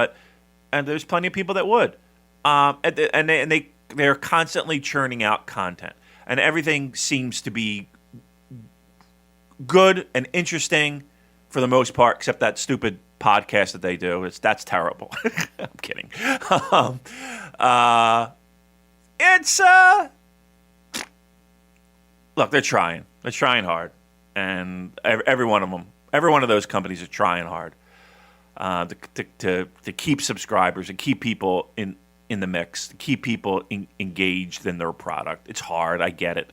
and there's plenty of people that would. And they're constantly churning out content, and everything seems to be good and interesting for the most part, except that stupid podcast that they do. That's terrible. I'm kidding. Look, they're trying. They're trying hard, and every one of them. Every one of those companies are trying hard. to keep subscribers and keep people in the mix, to keep people engaged in their product. It's hard, I get it.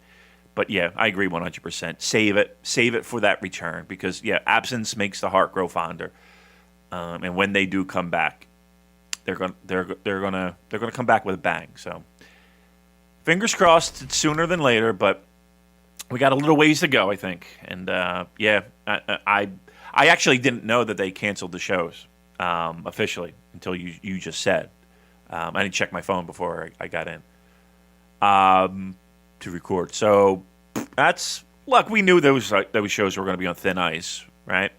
But yeah, I agree 100%. Save it for that return, because yeah, absence makes the heart grow fonder. And when they do come back, they're gonna come back with a bang. So fingers crossed, it's sooner than later, but we got a little ways to go, I think. And yeah, I actually didn't know that they canceled the shows officially until you just said. I didn't check my phone before I got in to record. So look, we knew those shows were going to be on thin ice, right?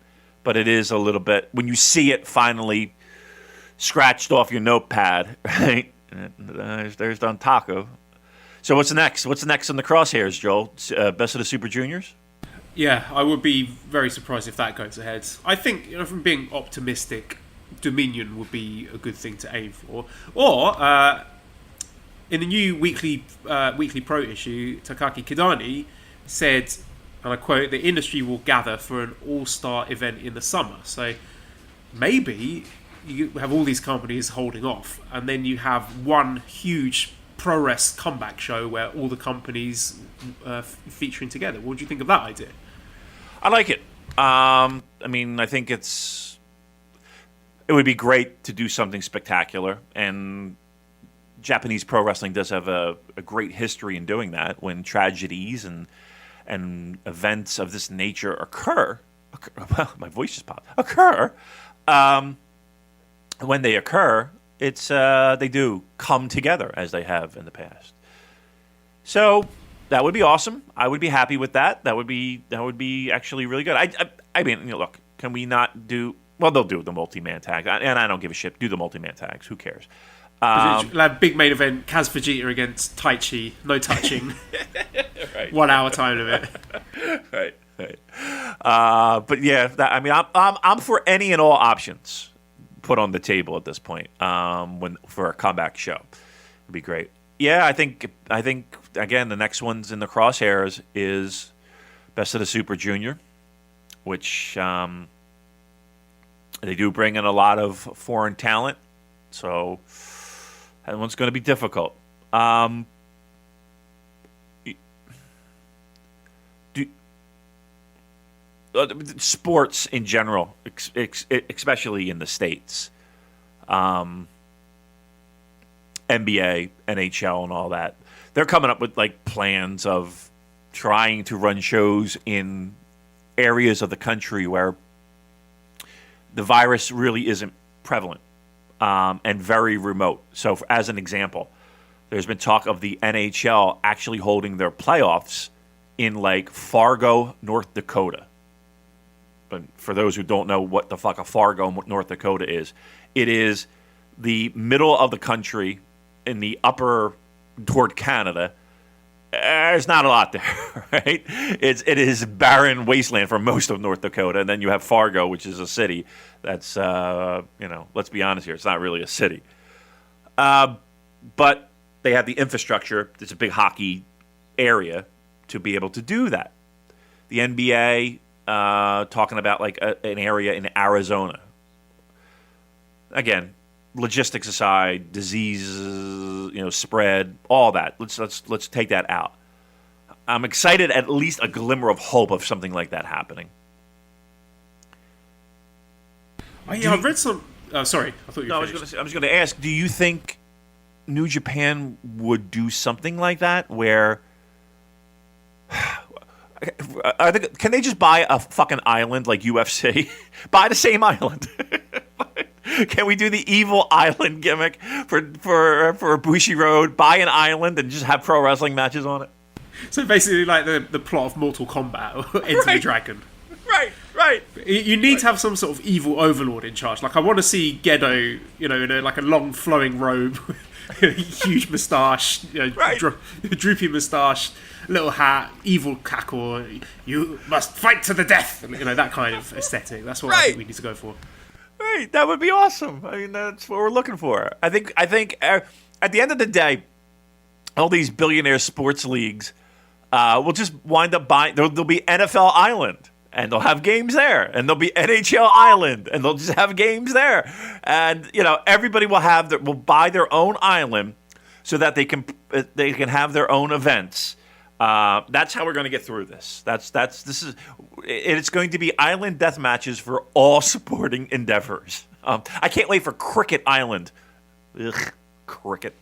But it is a little bit, when you see it finally scratched off your notepad, right? There's Don Taco. So what's next? What's next in the crosshairs, Joel? Best of the Super Juniors? Yeah, I would be very surprised if that goes ahead. I think, from being optimistic, Dominion would be a good thing to aim for. Or in the new weekly pro issue, Takaki Kidani said, and I quote, "The industry will gather for an all-star event in the summer." So maybe you have all these companies holding off, and then you have one huge ProRes comeback show where all the companies featuring together. What do you think of that idea? I like it. I mean, I think it would be great to do something spectacular, and Japanese pro wrestling does have a great history in doing that. When tragedies and events of this nature occur, my voice just popped. When they occur, it's they do come together as they have in the past. So that would be awesome. I would be happy with that. That would be actually really good. I mean, look, can we not do? Well, they'll do the multi-man tag, and I don't give a shit. Do the multi-man tags. Who cares? Big main event: Kaz Vegeta against Taichi. No touching. Right. 1 hour time limit. Right. But yeah, I'm for any and all options put on the table at this point. For a comeback show, it'd be great. Yeah, I think again the next one's in the crosshairs is Best of the Super Junior, which they do bring in a lot of foreign talent, so that one's going to be difficult. Sports in general, especially in the States, NBA, NHL, and all that, they're coming up with like plans of trying to run shows in areas of the country where the virus really isn't prevalent and very remote. So, as an example, there's been talk of the NHL actually holding their playoffs in like Fargo, North Dakota. But for those who don't know what the fuck a Fargo, North Dakota is, it is the middle of the country in the upper toward Canada. There's not a lot there, right? It is barren wasteland for most of North Dakota, and then you have Fargo, which is a city. That's let's be honest here, it's not really a city, but they have the infrastructure. It's a big hockey area to be able to do that. The NBA. Talking about like an area in Arizona. Again, logistics aside, disease, spread, all that. Let's take that out. I'm excited, at least a glimmer of hope of something like that happening. I've read some. Sorry, I thought you. No, I was going to ask. Do you think New Japan would do something like that, where? Can they just buy a fucking island like UFC? Buy the same island. Can we do the evil island gimmick for Bushi Road? Buy an island and just have pro wrestling matches on it. So basically, like the plot of Mortal Kombat, Enter the Dragon. Right. You need to have some sort of evil overlord in charge. Like I want to see Gedo, in a long flowing robe, huge moustache, droopy moustache. Little hat, evil cackle, you must fight to the death. That kind of aesthetic. That's what I think we need to go for. Right, that would be awesome. I mean, that's what we're looking for. I think at the end of the day, all these billionaire sports leagues will just wind up buying. There'll be NFL Island, and they'll have games there, and there'll be NHL Island, and they'll just have games there, and everybody will buy their own island so that they can have their own events. That's how we're going to get through this. It's going to be island death matches for all sporting endeavors. I can't wait for Cricket Island. Ugh, cricket.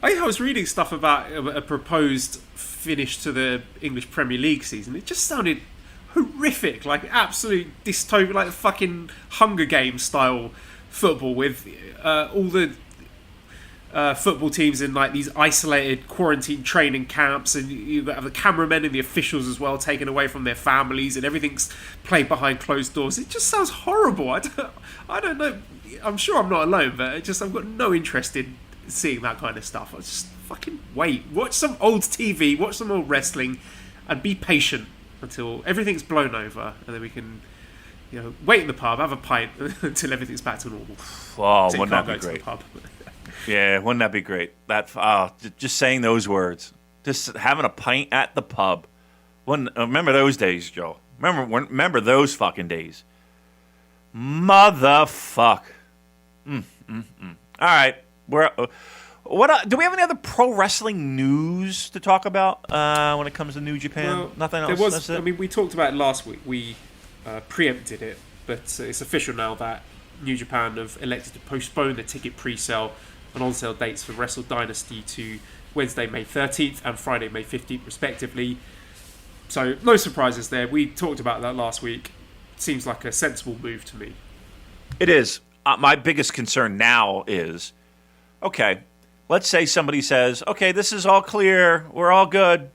I was reading stuff about a proposed finish to the English Premier League season. It just sounded horrific, like absolute dystopian, like fucking Hunger Games style football with all the football teams in like these isolated quarantine training camps, and you have the cameramen and the officials as well taken away from their families, and everything's played behind closed doors. It just sounds horrible. I don't know. I'm sure I'm not alone, but I've got no interest in seeing that kind of stuff. I just fucking wait. Watch some old TV, watch some old wrestling, and be patient until everything's blown over, and then we can, wait in the pub, have a pint until everything's back to normal. Oh, wouldn't that be great? Yeah, wouldn't that be great? Just saying those words, just having a pint at the pub. Remember those days, Joe? Remember those fucking days? Motherfuck. All right. Do we have any other pro wrestling news to talk about when it comes to New Japan? Well, nothing else. We talked about it last week. We preempted it, but it's official now that New Japan have elected to postpone the ticket pre-sale and on-sale dates for Wrestle Dynasty to Wednesday, May 13th and Friday, May 15th, respectively. So no surprises there. We talked about that last week. Seems like a sensible move to me. It is. My biggest concern now is, okay, let's say somebody says, okay, this is all clear, we're all good,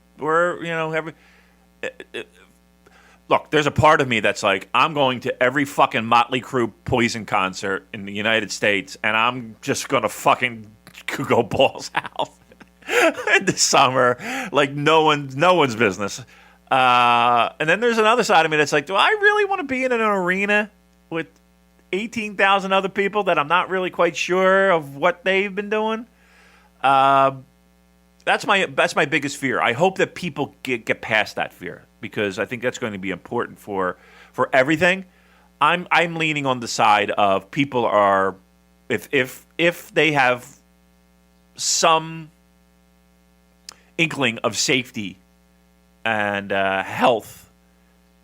look, there's a part of me that's like, I'm going to every fucking Motley Crue Poison concert in the United States, and I'm just going to fucking go balls out in the summer, like no one's business. And then there's another side of me that's like, do I really want to be in an arena with 18,000 other people that I'm not really quite sure of what they've been doing? That's my biggest fear. I hope that people get past that fear, because I think that's going to be important for everything. I'm leaning on the side of people are, if they have some inkling of safety and health,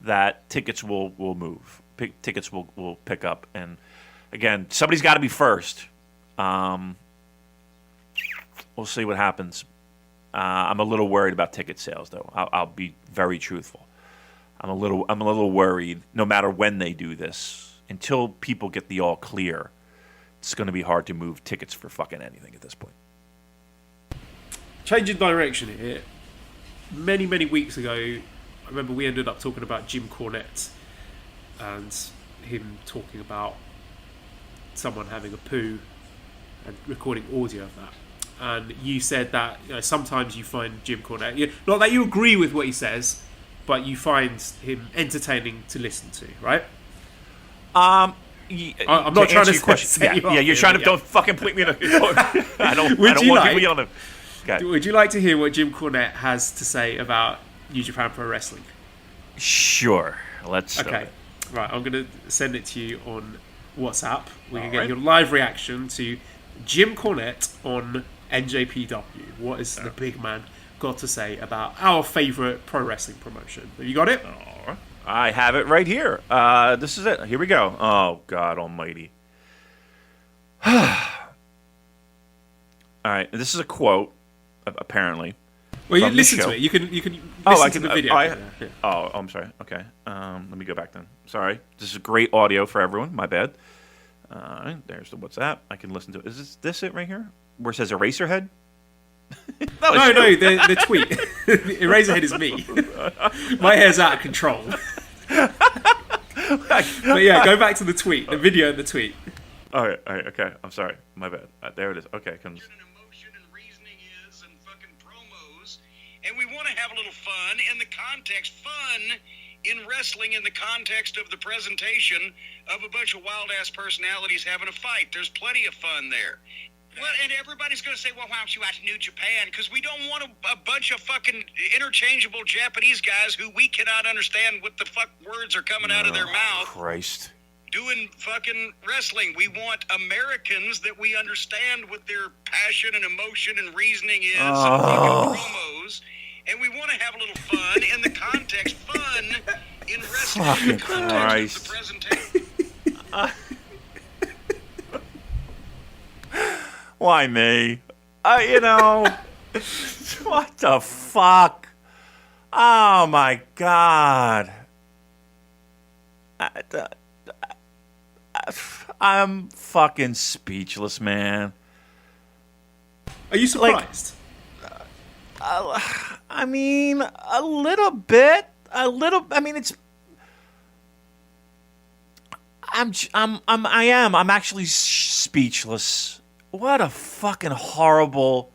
that tickets will move. Tickets will pick up. And again, somebody's got to be first. We'll see what happens. I'm a little worried about ticket sales, though. I'll be very truthful. I'm a little worried. No matter when they do this, until people get the all clear, it's going to be hard to move tickets for fucking anything at this point. Changing direction here. Many weeks ago, I remember we ended up talking about Jim Cornette and him talking about someone having a poo and recording audio of that. And you said that sometimes you find Jim Cornette, not that you agree with what he says, but you find him entertaining to listen to, right? I'm not trying to say you're trying to don't fucking put me in a. I don't want people yelling. Okay. Would you like to hear what Jim Cornette has to say about New Japan Pro Wrestling? Sure. Let's start. Okay. Right, I'm going to send it to you on WhatsApp. We can get your live reaction to Jim Cornette on NJPW. What has the big man got to say about our favourite pro wrestling promotion? Have you got it? All right. I have it right here. This is it. Here we go. Oh, God almighty. All right. This is a quote, apparently. Well, you listen to it. You can listen to the video. I'm sorry. Okay. Let me go back then. Sorry. This is great audio for everyone. My bad. There's the WhatsApp. I can listen to it. Is this it right here? Where it says Eraserhead? No, the tweet. Eraserhead is me. My hair's out of control. But yeah, go back to the tweet. The video and the tweet. All right. Okay. I'm sorry. My bad. There it is. Okay. And we want to have a little fun in the context, in wrestling in the context of the presentation of a bunch of wild-ass personalities having a fight. There's plenty of fun there. Well, and everybody's going to say, well, why don't you watch New Japan? Because we don't want a bunch of fucking interchangeable Japanese guys who we cannot understand what the fuck words are coming out of their mouth. Christ. Doing fucking wrestling. We want Americans that we understand what their passion and emotion and reasoning is and fucking promos. And we want to have a little fun in the context, fun in wrestling in the context of the presentation. Why me? What the fuck? Oh my God. I'm fucking speechless, man. Are you surprised? I mean, a little bit. I mean, it's. I'm actually speechless. What a fucking horrible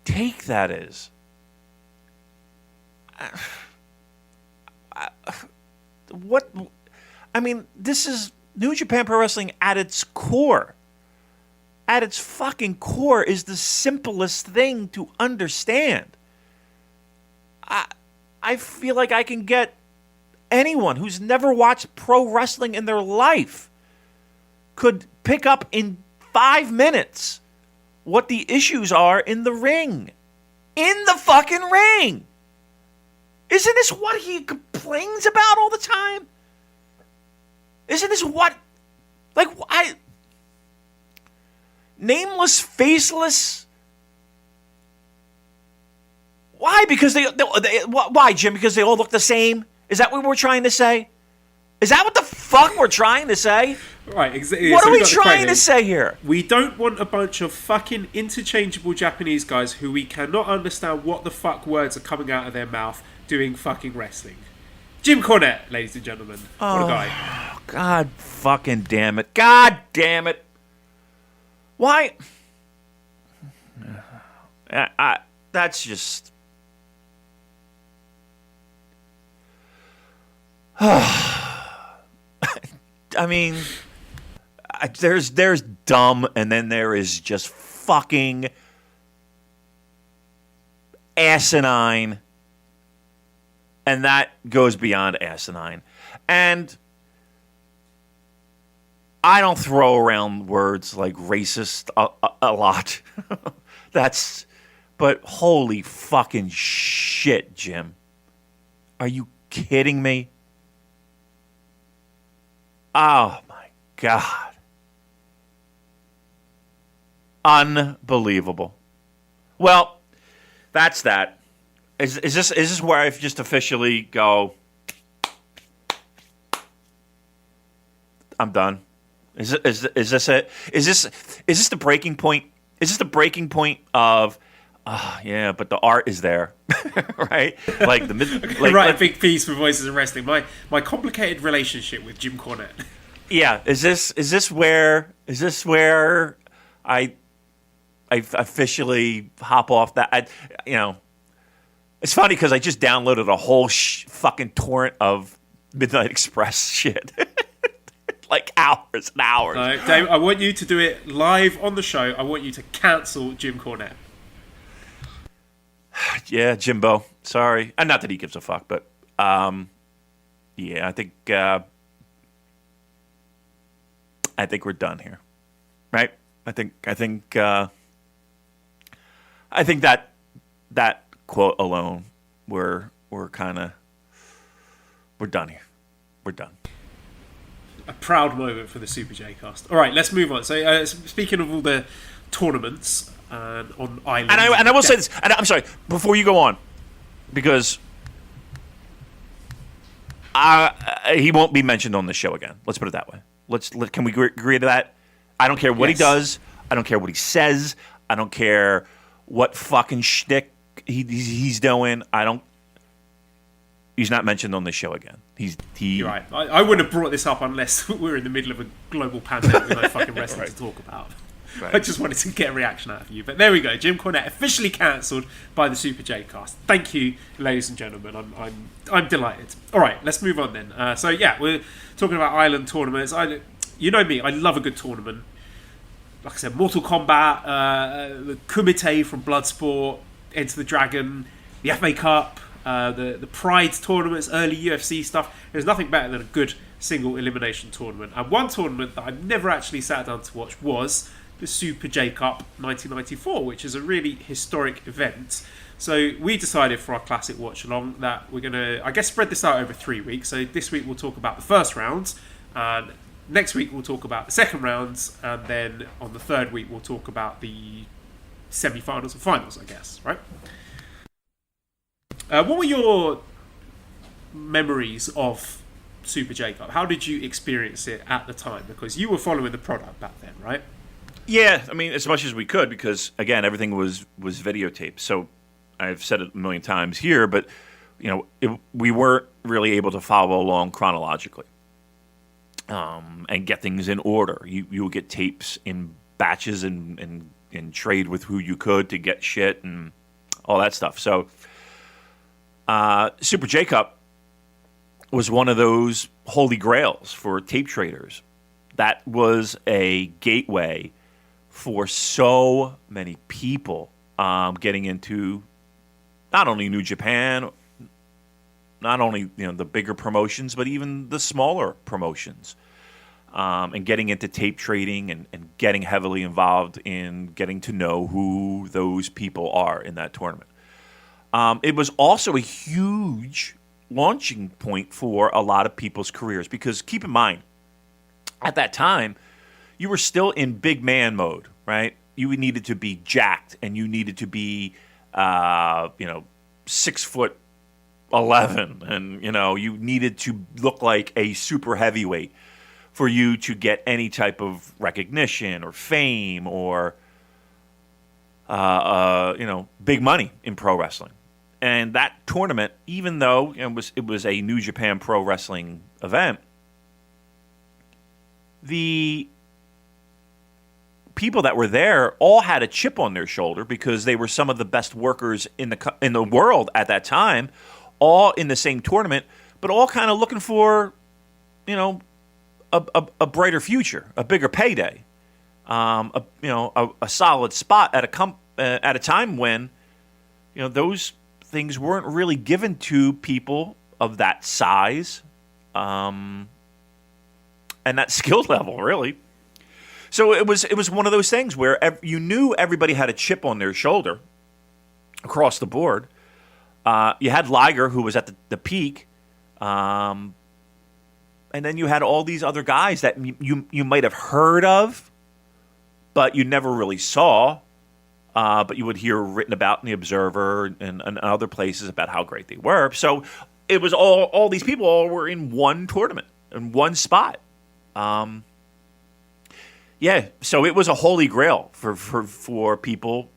take that is. What? I mean, this is New Japan Pro Wrestling at its core. At its fucking core is the simplest thing to understand. I feel like I can get anyone who's never watched pro wrestling in their life could pick up in 5 minutes what the issues are in the ring. In the fucking ring. Isn't this what he complains about all the time? Isn't this what... Like, nameless, faceless... Why? Because why, Jim? Because they all look the same? Is that what we're trying to say? Is that what the fuck we're trying to say? Right, exactly. What are we trying to say here? We don't want a bunch of fucking interchangeable Japanese guys who we cannot understand what the fuck words are coming out of their mouth doing fucking wrestling. Jim Cornette, ladies and gentlemen. What a guy. God fucking damn it. God damn it. Why? That's just... I mean, there's dumb, and then there is just fucking asinine, and that goes beyond asinine. And I don't throw around words like racist a lot. But holy fucking shit, Jim. Are you kidding me? Oh, my God. Unbelievable. Well, that's that. Is this where I just officially go, I'm done? Is this it? Is this the breaking point? Is this the breaking point of, yeah, but the art is there, right? Like a big piece for Voices of Wrestling. My complicated relationship with Jim Cornette. Yeah, is this where I officially hop off that? It's funny because I just downloaded a whole fucking torrent of Midnight Express shit. Like hours and hours. No, Dave, I want you to do it live on the show. I want you to cancel Jim Cornette. Yeah, Jimbo. Sorry. Not that he gives a fuck, but yeah, I think we're done here. Right? I think that quote alone, we're done here. We're done. A proud moment for the Super J cast. All right, let's move on. So, speaking of all the tournaments on Island, and I will say this. And I'm sorry before you go on, because he won't be mentioned on this show again. Let's put it that way. Can we agree to that? I don't care what he does. I don't care what he says. I don't care what fucking shtick he's doing. He's not mentioned on this show again. You're right. I wouldn't have brought this up unless we were in the middle of a global pandemic with no fucking wrestling to talk about. Right. I just wanted to get a reaction out of you. But there we go. Jim Cornette officially cancelled by the Super J cast. Thank you, ladies and gentlemen. I'm delighted. All right, let's move on then. So yeah, we're talking about Island tournaments. You know me. I love a good tournament. like I said, Mortal Kombat, the Kumite from Bloodsport, Enter the Dragon, the FA Cup, the Pride tournaments, early UFC stuff. There's nothing better than a good single elimination tournament. And one tournament that I've never actually sat down to watch was the Super J Cup 1994, which is a really historic event. So we decided for our classic watch along that we're going to, I guess, spread this out over 3 weeks. So this week we'll talk about the first round, and next week we'll talk about the second rounds, and then on the third week we'll talk about the semi-finals and finals, I guess, right? What were your memories of Super J Cup? How did you experience it at the time? Because you were following the product back then, right? Yeah, I mean, as much as we could, because again, everything was videotaped. So I've said it a million times here, but we weren't really able to follow along chronologically and get things in order. You would get tapes in batches and trade with who you could to get shit and all that stuff. So Super J Cup was one of those holy grails for tape traders. That was a gateway for so many people getting into not only New Japan, not only the bigger promotions, but even the smaller promotions, and getting into tape trading and getting heavily involved in getting to know who those people are in that tournament. It was also a huge launching point for a lot of people's careers, because keep in mind, at that time, you were still in big man mode, right? You needed to be jacked, and you needed to be, 6'11", and you needed to look like a super heavyweight for you to get any type of recognition or fame or, big money in pro wrestling. And that tournament, even though it was a New Japan Pro Wrestling event, the people that were there all had a chip on their shoulder because they were some of the best workers in the world at that time, all in the same tournament, but all kind of looking for, a brighter future, a bigger payday, a solid spot at a time when, those things weren't really given to people of that size, and that skill level, really. So it was one of those things where you knew everybody had a chip on their shoulder across the board. You had Liger, who was at the peak, and then you had all these other guys that you might have heard of, but you never really saw. But you would hear written about in the Observer and other places about how great they were. So it was all these people all were in one tournament, in one spot. So it was a holy grail for people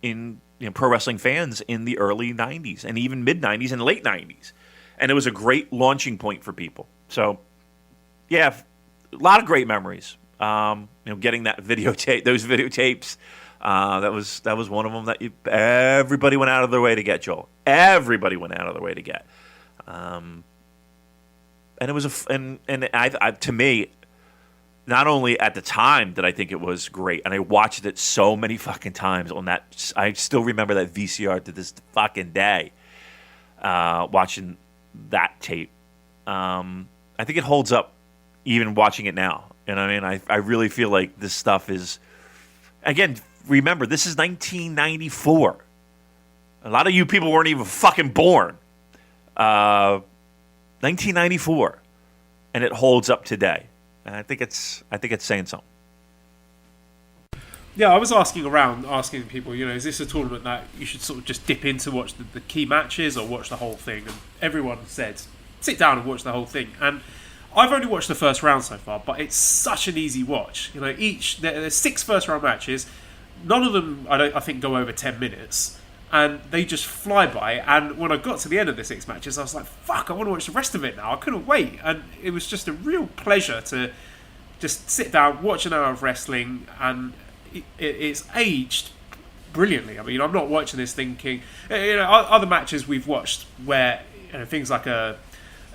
in pro wrestling fans in the early 90s and even mid 90s and late 90s. And it was a great launching point for people. So, yeah, a lot of great memories. Getting that videotape, those videotapes. That was one of them that everybody went out of their way to get, Joel. Everybody went out of their way to get. And it was to me, not only at the time that I think it was great, and I watched it so many fucking times on that. I still remember that VCR to this fucking day, watching that tape. I think it holds up even watching it now. And I mean, I really feel like this stuff is, again, remember, this is 1994. A lot of you people weren't even fucking born. 1994, and it holds up today. And I think it's saying something. Yeah, I was asking people, is this a tournament that you should sort of just dip in to watch the key matches or watch the whole thing? And everyone said, sit down and watch the whole thing. And I've only watched the first round so far, but it's such an easy watch. There's 6 first round matches. None of them, I think, go over 10 minutes. And they just fly by. And when I got to the end of the 6 matches, I was like, fuck, I want to watch the rest of it now. I couldn't wait. And it was just a real pleasure to just sit down, watch an hour of wrestling. And it's aged brilliantly. I mean, I'm not watching this thinking... other matches we've watched where things like a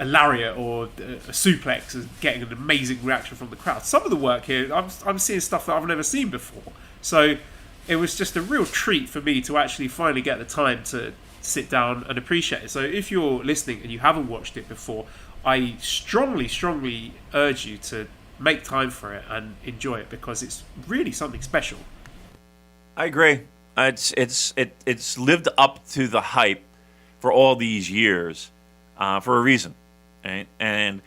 a lariat or a suplex and getting an amazing reaction from the crowd. Some of the work here, I'm seeing stuff that I've never seen before. So it was just a real treat for me to actually finally get the time to sit down and appreciate it. So if you're listening and you haven't watched it before, I strongly urge you to make time for it and enjoy it, because it's really something special. I agree. It's lived up to the hype for all these years for a reason, right? And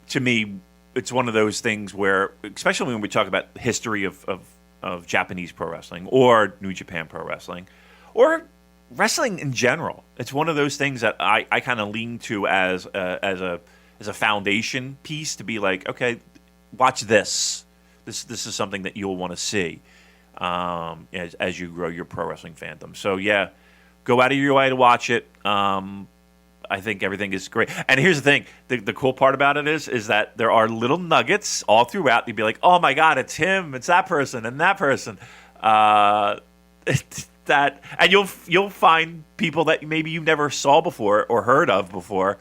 to me, it's one of those things where, especially when we talk about the history of Japanese pro wrestling or New Japan Pro Wrestling or wrestling in general, it's one of those things that I kind of lean to as a foundation piece to be like, okay, watch this. This is something that you'll want to see as you grow your pro wrestling fandom. So yeah, go out of your way to watch it. I think everything is great. And here's the thing: the cool part about it is that there are little nuggets all throughout. You'd be like, oh my god, it's him, it's that person, and that person. That, and you'll find people that maybe you never saw before or heard of before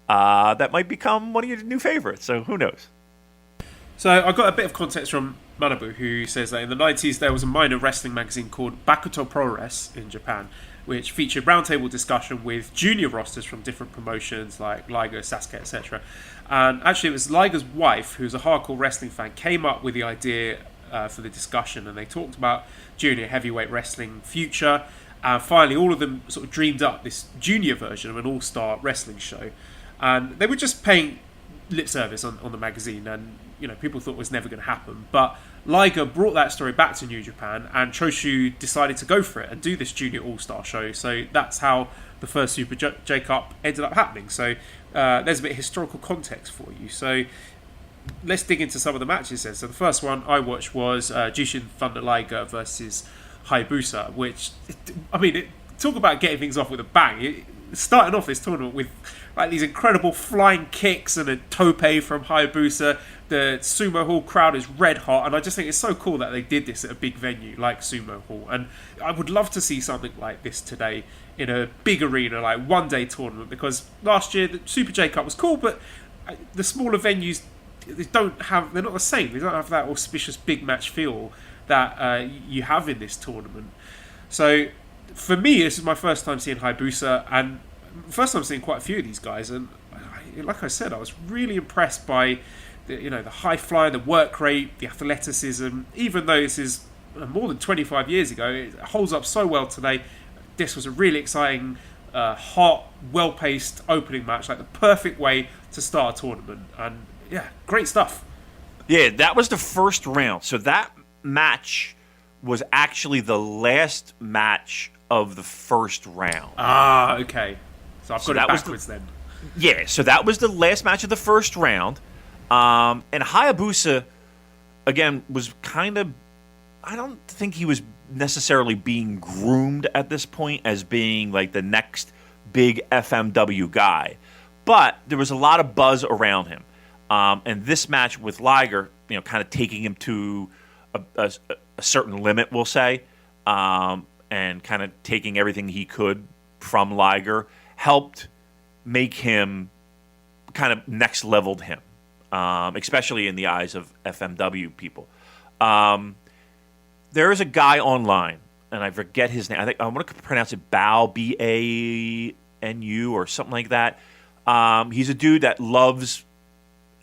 that might become one of your new favorites. So who knows? So I got a bit of context from Manabu, who says that in the 90s there was a minor wrestling magazine called Bakuto Pro-Res in Japan, which featured roundtable discussion with junior rosters from different promotions like Liger, Sasuke, etc. And actually it was Liger's wife, who's a hardcore wrestling fan, came up with the idea for the discussion, and they talked about junior heavyweight wrestling future, and finally all of them sort of dreamed up this junior version of an all-star wrestling show, and they were just paying lip service on the magazine, and people thought it was never going to happen. But Liger brought that story back to New Japan, and Choshu decided to go for it and do this junior all-star show. So that's how the first Super J-Cup ended up happening. So there's a bit of historical context for you. So let's dig into some of the matches then. So the first one I watched was Jushin Thunder Liger versus Hayabusa, which, talk about getting things off with a bang. Starting off this tournament with like these incredible flying kicks and a tope from Hayabusa. The Sumo Hall crowd is red hot, and I just think it's so cool that they did this at a big venue like Sumo Hall. And I would love to see something like this today in a big arena, like one-day tournament, because last year the Super J-Cup was cool, but the smaller venues, they're not the same. They don't have that auspicious big match feel that you have in this tournament. So for me, this is my first time seeing Hayabusa, and first time seeing quite a few of these guys. And like I said, I was really impressed by the high flying, the work rate, the athleticism. Even though this is more than 25 years ago, it holds up so well today. This was a really exciting, hot, well-paced opening match, like the perfect way to start a tournament. And yeah, great stuff. Yeah, that was the first round. So that match was actually the last match of the first round. Ah, okay. So I've got it backwards then. Yeah, so that was the last match of the first round. And Hayabusa, again, was kind of... I don't think he was necessarily being groomed at this point as being like the next big FMW guy. But there was a lot of buzz around him. And this match with Liger, kind of taking him to a certain limit, we'll say, and kind of taking everything he could from Liger, helped make him kind of next leveled him, especially in the eyes of FMW people. There is a guy online, and I forget his name. I want to pronounce it Bao, B-A-N-U, or something like that. He's a dude that loves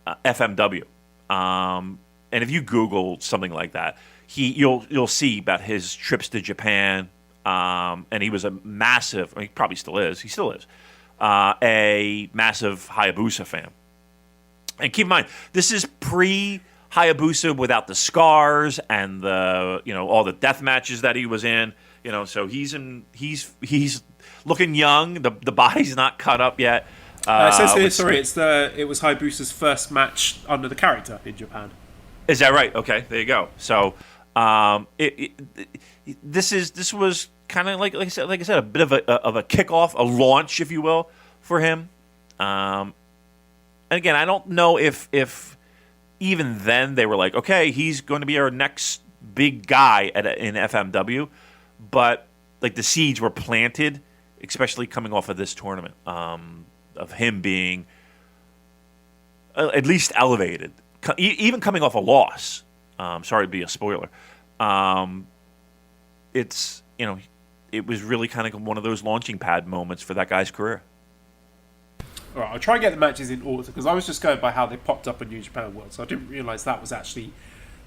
FMW, and if you Google something like that, you'll see about his trips to Japan, and he was a massive. He probably still is. He still is a massive Hayabusa fan. And keep in mind, this is pre-Hayabusa without the scars and the all the death matches that he was in. So he's looking young. The body's not cut up yet. It says here, sorry, it was Hayabusa's first match under the character in Japan. Is that right? Okay, there you go. So this was kind of like I said, a bit of a kickoff, a launch, if you will, for him. And again, I don't know if even then they were like, okay, he's going to be our next big guy in FMW, but like the seeds were planted, especially coming off of this tournament, of him being at least elevated, even coming off a loss. Sorry to be a spoiler. It's, it was really kind of one of those launching pad moments for that guy's career. All right, I'll try and get the matches in order because I was just going by how they popped up on New Japan World, so I didn't realise that was actually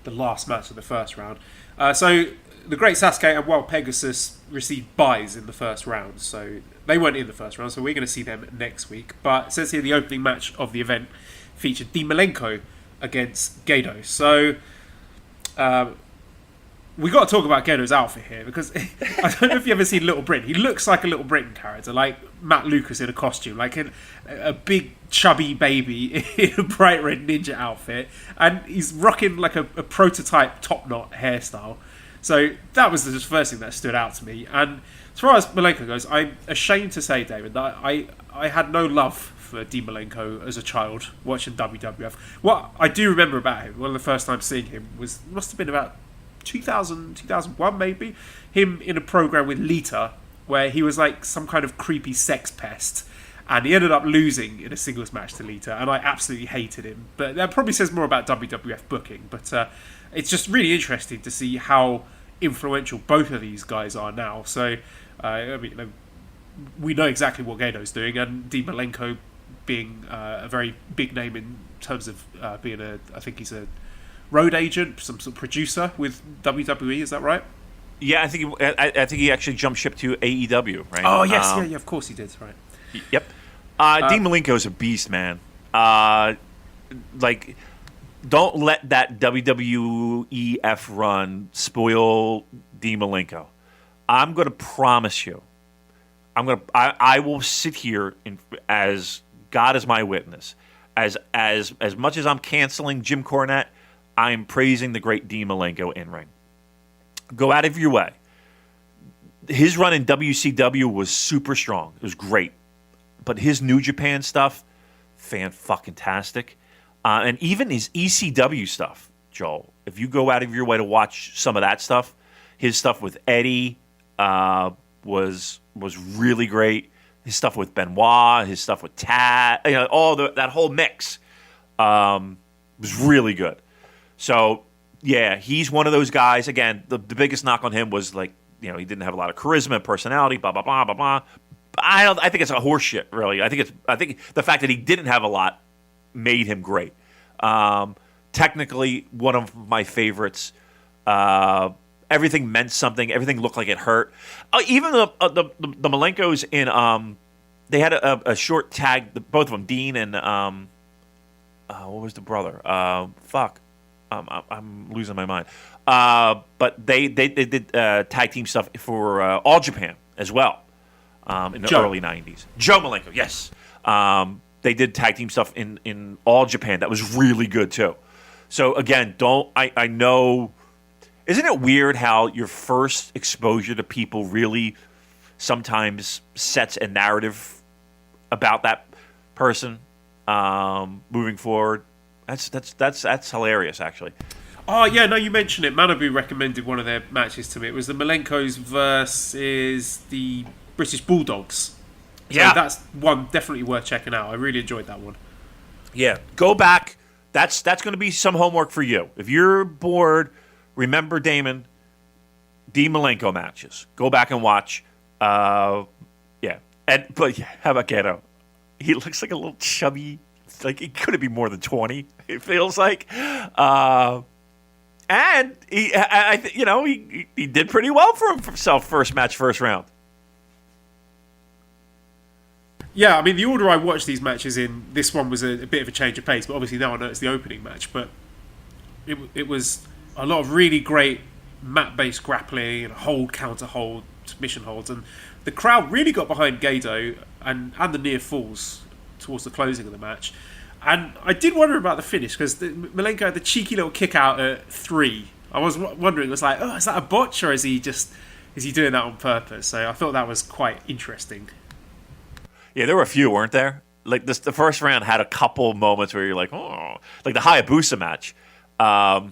the last match of the first round. So the Great Sasuke and Wild Pegasus received buys in the first round, so they weren't in the first round, so we're going to see them next week. But it says here the opening match of the event featured Dean Malenko against Gedo. So we got to talk about Gedo's outfit here because I don't know if you've ever seen Little Britain. He looks like a Little Britain character, like Matt Lucas in a costume, like a big chubby baby in a bright red ninja outfit, and he's rocking like a prototype top knot hairstyle. So that was the first thing that stood out to me. And as far as Malenko goes, I'm ashamed to say, David, that I had no love for Dean Malenko as a child watching WWF. What I do remember about him, one of the first times seeing him must have been about 2000, 2001 maybe, him in a program with Lita where he was like some kind of creepy sex pest, and he ended up losing in a singles match to Lita, and I absolutely hated him. But that probably says more about WWF booking, but it's just really interesting to see how influential both of these guys are now. So I mean, we know exactly what Gedo's doing, and Dean Malenko being a very big name in terms of being I think he's a road agent, some sort of producer with WWE. Is that right? Yeah, I think he actually jumped ship to AEW, right? Oh yes, yeah, of course he did. Right. Yep. Dean Malenko's a beast, man. Don't let that WWEF run spoil Dean Malenko. I'm going to promise you. I will sit here as God is my witness. As much as I'm canceling Jim Cornette, I am praising the great Dean Malenko in ring. Go out of your way. His run in WCW was super strong. It was great. But his New Japan stuff, fan-fucking-tastic. And even his ECW stuff, Joel, if you go out of your way to watch some of that stuff, his stuff with Eddie was really great. His stuff with Benoit, his stuff with Tad, that whole mix was really good. So, yeah, he's one of those guys. Again, the biggest knock on him was he didn't have a lot of charisma and personality, blah, blah, blah, blah, blah. But I think it's a horseshit, really. I think the fact that he didn't have a lot made him great. Technically, one of my favorites. Everything meant something. Everything looked like it hurt. Even the Malenkos in they had a short tag. Both of them, Dean and what was the brother? I'm losing my mind. But they did tag team stuff for All Japan as well in the early '90s. Joe Malenko, yes. They did tag team stuff in All Japan. That was really good too. So again, I know. Isn't it weird how your first exposure to people really sometimes sets a narrative about that person moving forward? That's hilarious, actually. Oh yeah, no, you mentioned it. Manabu recommended one of their matches to me. It was the Malenkos versus the British Bulldogs. Yeah, so that's one definitely worth checking out. I really enjoyed that one. Yeah, go back. That's going to be some homework for you. If you're bored, remember Dean Malenko matches. Go back and watch. How about Gedo? He looks like a little chubby. Like he couldn't be more than 20. It feels like, and he did pretty well for himself. First match, first round. Yeah, I mean, the order I watched these matches in, this one was a bit of a change of pace, but obviously now I know it's the opening match. But it was a lot of really great mat-based grappling and hold, counter-hold, submission holds. And the crowd really got behind Gedo and the near falls towards the closing of the match. And I did wonder about the finish, because Malenko had the cheeky little kick out at 3. I was wondering, it was like, is that a botch, or is he doing that on purpose? So I thought that was quite interesting. Yeah, there were a few, weren't there? Like the first round had a couple moments where you're like, oh, like the Hayabusa match. I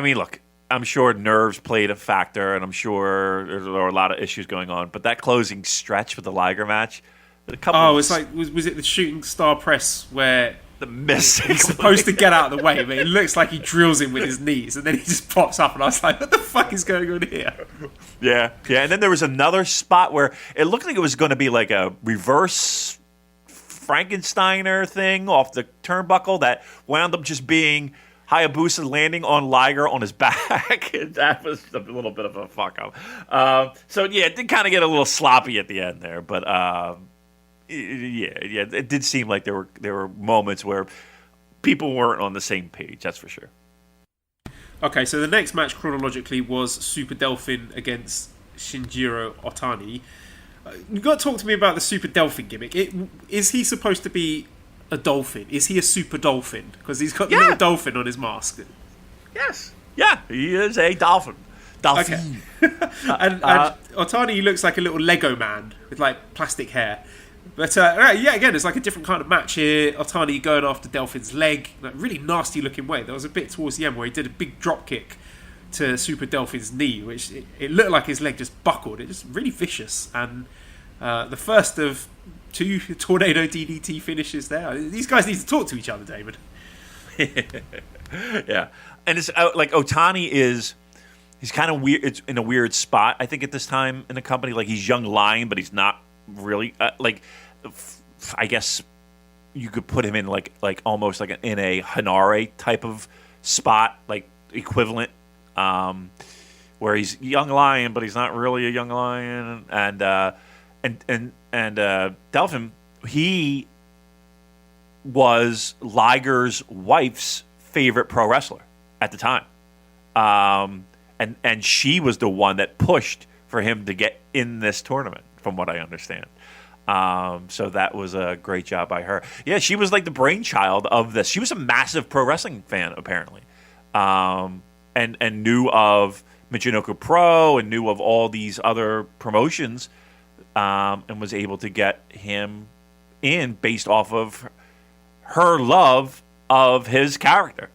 mean, look, I'm sure nerves played a factor, and I'm sure there were a lot of issues going on. But that closing stretch with the Liger match, It's like was it the Shooting Star Press where the miss? He's supposed to get out of the way, but it looks like he drills him with his knees, and then he just pops up, and I was like, "What the fuck is going on here?" Yeah. And then there was another spot where it looked like it was going to be like a reverse Frankensteiner thing off the turnbuckle that wound up just being Hayabusa landing on Liger on his back. That was a little bit of a fuck up. So yeah, it did kind of get a little sloppy at the end there, but it did seem like there were moments where people weren't on the same page. That's for sure. Okay, so the next match chronologically was Super Delphin against Shinjiro Otani. You got to talk to me about the Super Delphin gimmick. Is he supposed to be a dolphin? Is he a super dolphin? Because he's got the little dolphin on his mask. Yes. Yeah, he is a dolphin. Dolphin. Okay. and Otani looks like a little Lego man with like plastic hair. But again, it's like a different kind of match here. Otani going after Delphin's leg, like really nasty looking way. There was a bit towards the end where he did a big drop kick to Super Delphin's knee, which it looked like his leg just buckled. It just really vicious. And the first of 2 tornado DDT finishes there. These guys need to talk to each other, David. Yeah, and it's like Otani he's kind of weird. It's in a weird spot, I think, at this time in the company. Like he's young lion, but he's not really I guess you could put him in like almost like in a Hanare type of spot, like equivalent, where he's young lion, but he's not really a young lion. And Delphin, he was Liger's wife's favorite pro wrestler at the time, and she was the one that pushed for him to get in this tournament, from what I understand. So that was a great job by her. Yeah, she was like the brainchild of this. She was a massive pro wrestling fan, apparently, and knew of Michinoku Pro and knew of all these other promotions, and was able to get him in based off of her love of his character.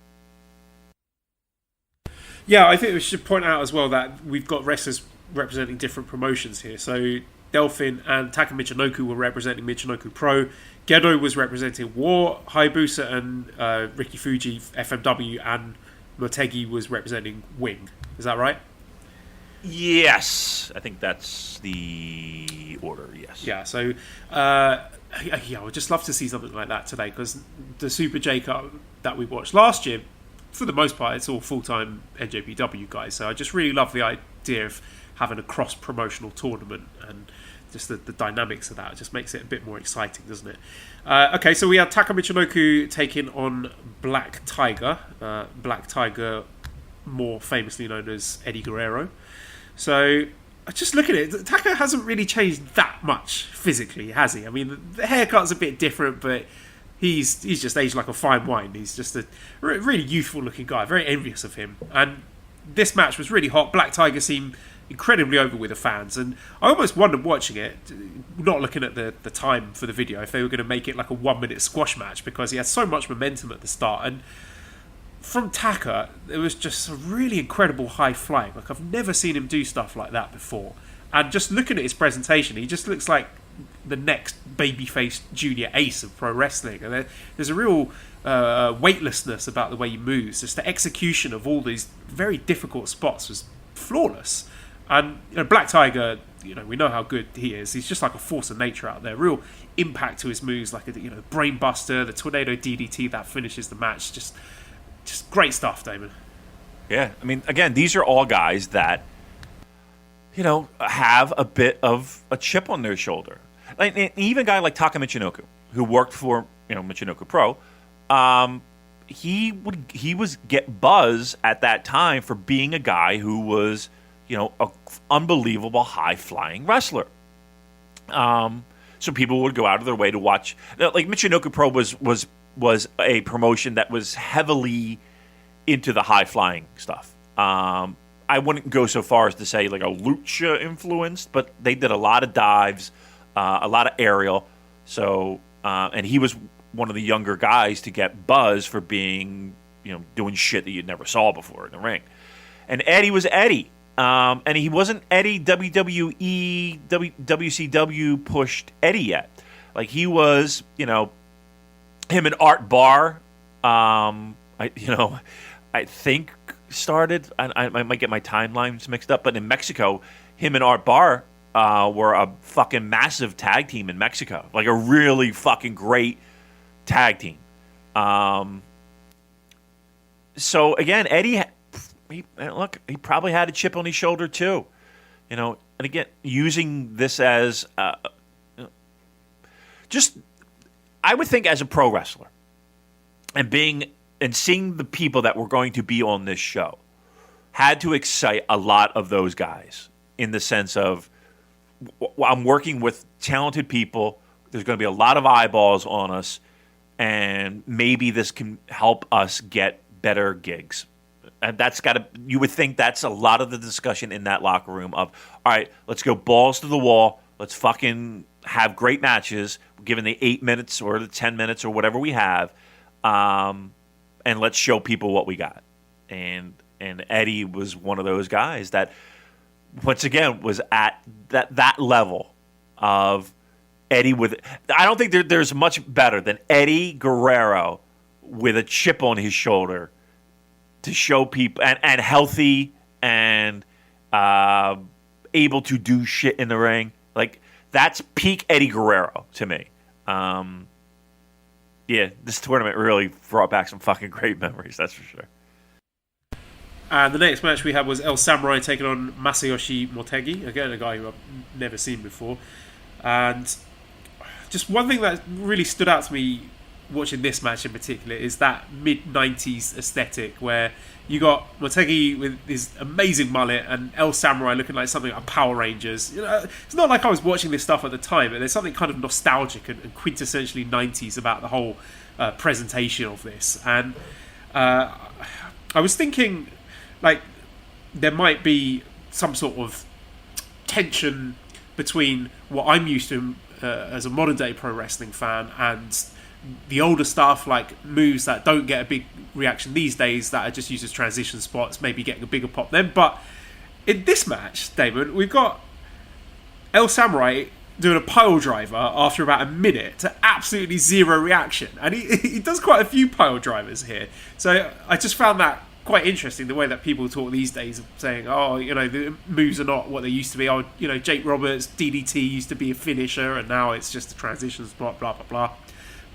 Yeah, I think we should point out as well that we've got wrestlers representing different promotions here. So Delphin and Taka Michinoku were representing Michinoku Pro. Gedo was representing War. Hayabusa and Ricky Fuji, FMW, and Motegi was representing Wing. Is that right? Yes, I think that's the order, yes. Yeah, so I would just love to see something like that today, because the Super J-Cup that we watched last year, for the most part, it's all full-time NJPW guys. So I just really love the idea of having a cross-promotional tournament, and just the dynamics of that. It just makes it a bit more exciting, doesn't it? Okay, so we had Taka Michinoku taking on Black Tiger. Black Tiger, more famously known as Eddie Guerrero. So, just look at it. Taka hasn't really changed that much physically, has he? I mean, the haircut's a bit different, but he's just aged like a fine wine. He's just a really youthful-looking guy. Very envious of him. And this match was really hot. Black Tiger seemed incredibly over with the fans, and I almost wondered watching it, not looking at the time for the video, if they were going to make it like a 1-minute squash match, because he had so much momentum at the start. And from Taka, it was just a really incredible high flying. Like, I've never seen him do stuff like that before. And just looking at his presentation, he just looks like the next babyface junior ace of pro wrestling. And there's a real weightlessness about the way he moves. Just the execution of all these very difficult spots was flawless. And Black Tiger, we know how good he is. He's just like a force of nature out there. Real impact to his moves, like a brain buster, the tornado DDT that finishes the match. Just great stuff, Damon. Yeah, I mean, again, these are all guys that have a bit of a chip on their shoulder. Like, even a guy like Taka Michinoku, who worked for Michinoku Pro, he was get buzz at that time for being a guy who was an unbelievable high-flying wrestler. So people would go out of their way to watch. Like, Michinoku Pro was a promotion that was heavily into the high-flying stuff. I wouldn't go so far as to say like a lucha influenced, but they did a lot of dives, a lot of aerial. So, and he was one of the younger guys to get buzz for being, doing shit that you never saw before in the ring. And Eddie was Eddie. And he wasn't Eddie WWE, WCW pushed Eddie yet. Like he was, him and Art Barr. I think started. I might get my timelines mixed up, but in Mexico, him and Art Barr were a fucking massive tag team in Mexico, like a really fucking great tag team. So again, Eddie, he probably had a chip on his shoulder too, and again, using this as just, I would think as a pro wrestler, and seeing the people that were going to be on this show had to excite a lot of those guys in the sense of, I'm working with talented people. There's going to be a lot of eyeballs on us, and maybe this can help us get better gigs. And you would think that's a lot of the discussion in that locker room of, all right, let's go balls to the wall. Let's fucking have great matches, given the 8 minutes or the 10 minutes or whatever we have. And let's show people what we got. And Eddie was one of those guys that, once again, was at that level of Eddie with. I don't think there's much better than Eddie Guerrero with a chip on his shoulder to show people, and healthy and able to do shit in the ring. Like, that's peak Eddie Guerrero to me. Yeah, this tournament really brought back some fucking great memories, that's for sure. And the next match we had was El Samurai taking on Masayoshi Motegi, again a guy who I've never seen before. And just one thing that really stood out to me watching this match in particular is that mid-90s aesthetic where you got Motegi with his amazing mullet and El Samurai looking like something like Power Rangers. It's not like I was watching this stuff at the time, but there's something kind of nostalgic and quintessentially 90s about the whole presentation of this. And I was thinking, like, there might be some sort of tension between what I'm used to as a modern day pro wrestling fan and the older stuff, like moves that don't get a big reaction these days that are just used as transition spots, maybe getting a bigger pop then. But in this match, Damon, we've got El Samurai doing a pile driver after about a minute to absolutely zero reaction. And he does quite a few pile drivers here. So I just found that quite interesting, the way that people talk these days of saying, the moves are not what they used to be. Jake Roberts, DDT used to be a finisher and now it's just a transition spot, blah, blah, blah.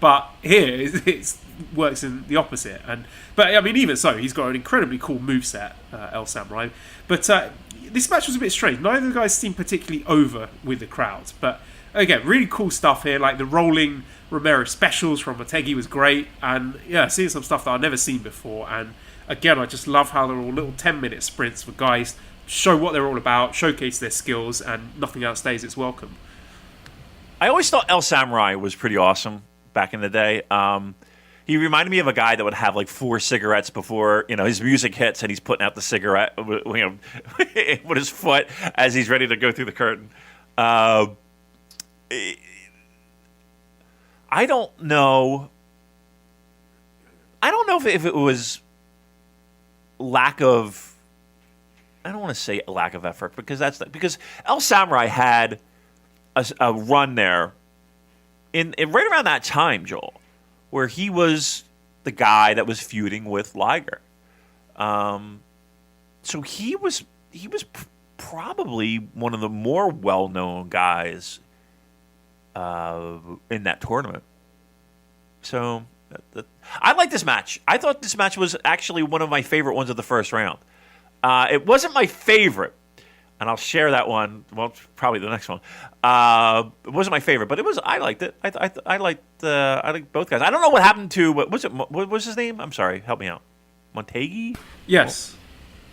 But here, it works in the opposite. But I mean, even so, he's got an incredibly cool moveset, El Samurai. But this match was a bit strange. Neither of the guys seemed particularly over with the crowd. But again, really cool stuff here. Like the rolling Romero specials from Motegi was great. And yeah, seeing some stuff that I've never seen before. And again, I just love how they're all little 10-minute sprints for guys, show what they're all about, showcase their skills, and nothing outstays its welcome. I always thought El Samurai was pretty awesome back in the day. He reminded me of a guy that would have like 4 cigarettes before his music hits, and he's putting out the cigarette with his foot as he's ready to go through the curtain. I don't know if it was lack of. I don't want to say lack of effort because because El Samurai had a run there. In right around that time, Joel, where he was the guy that was feuding with Liger, so he was probably one of the more well-known guys in that tournament. So I like this match. I thought this match was actually one of my favorite ones of the first round. It wasn't my favorite. And I'll share that one. Well, probably the next one. It wasn't my favorite, but it was. I liked it. I liked both guys. I don't know what happened to. What was his name? I'm sorry. Help me out. Motegi? Yes.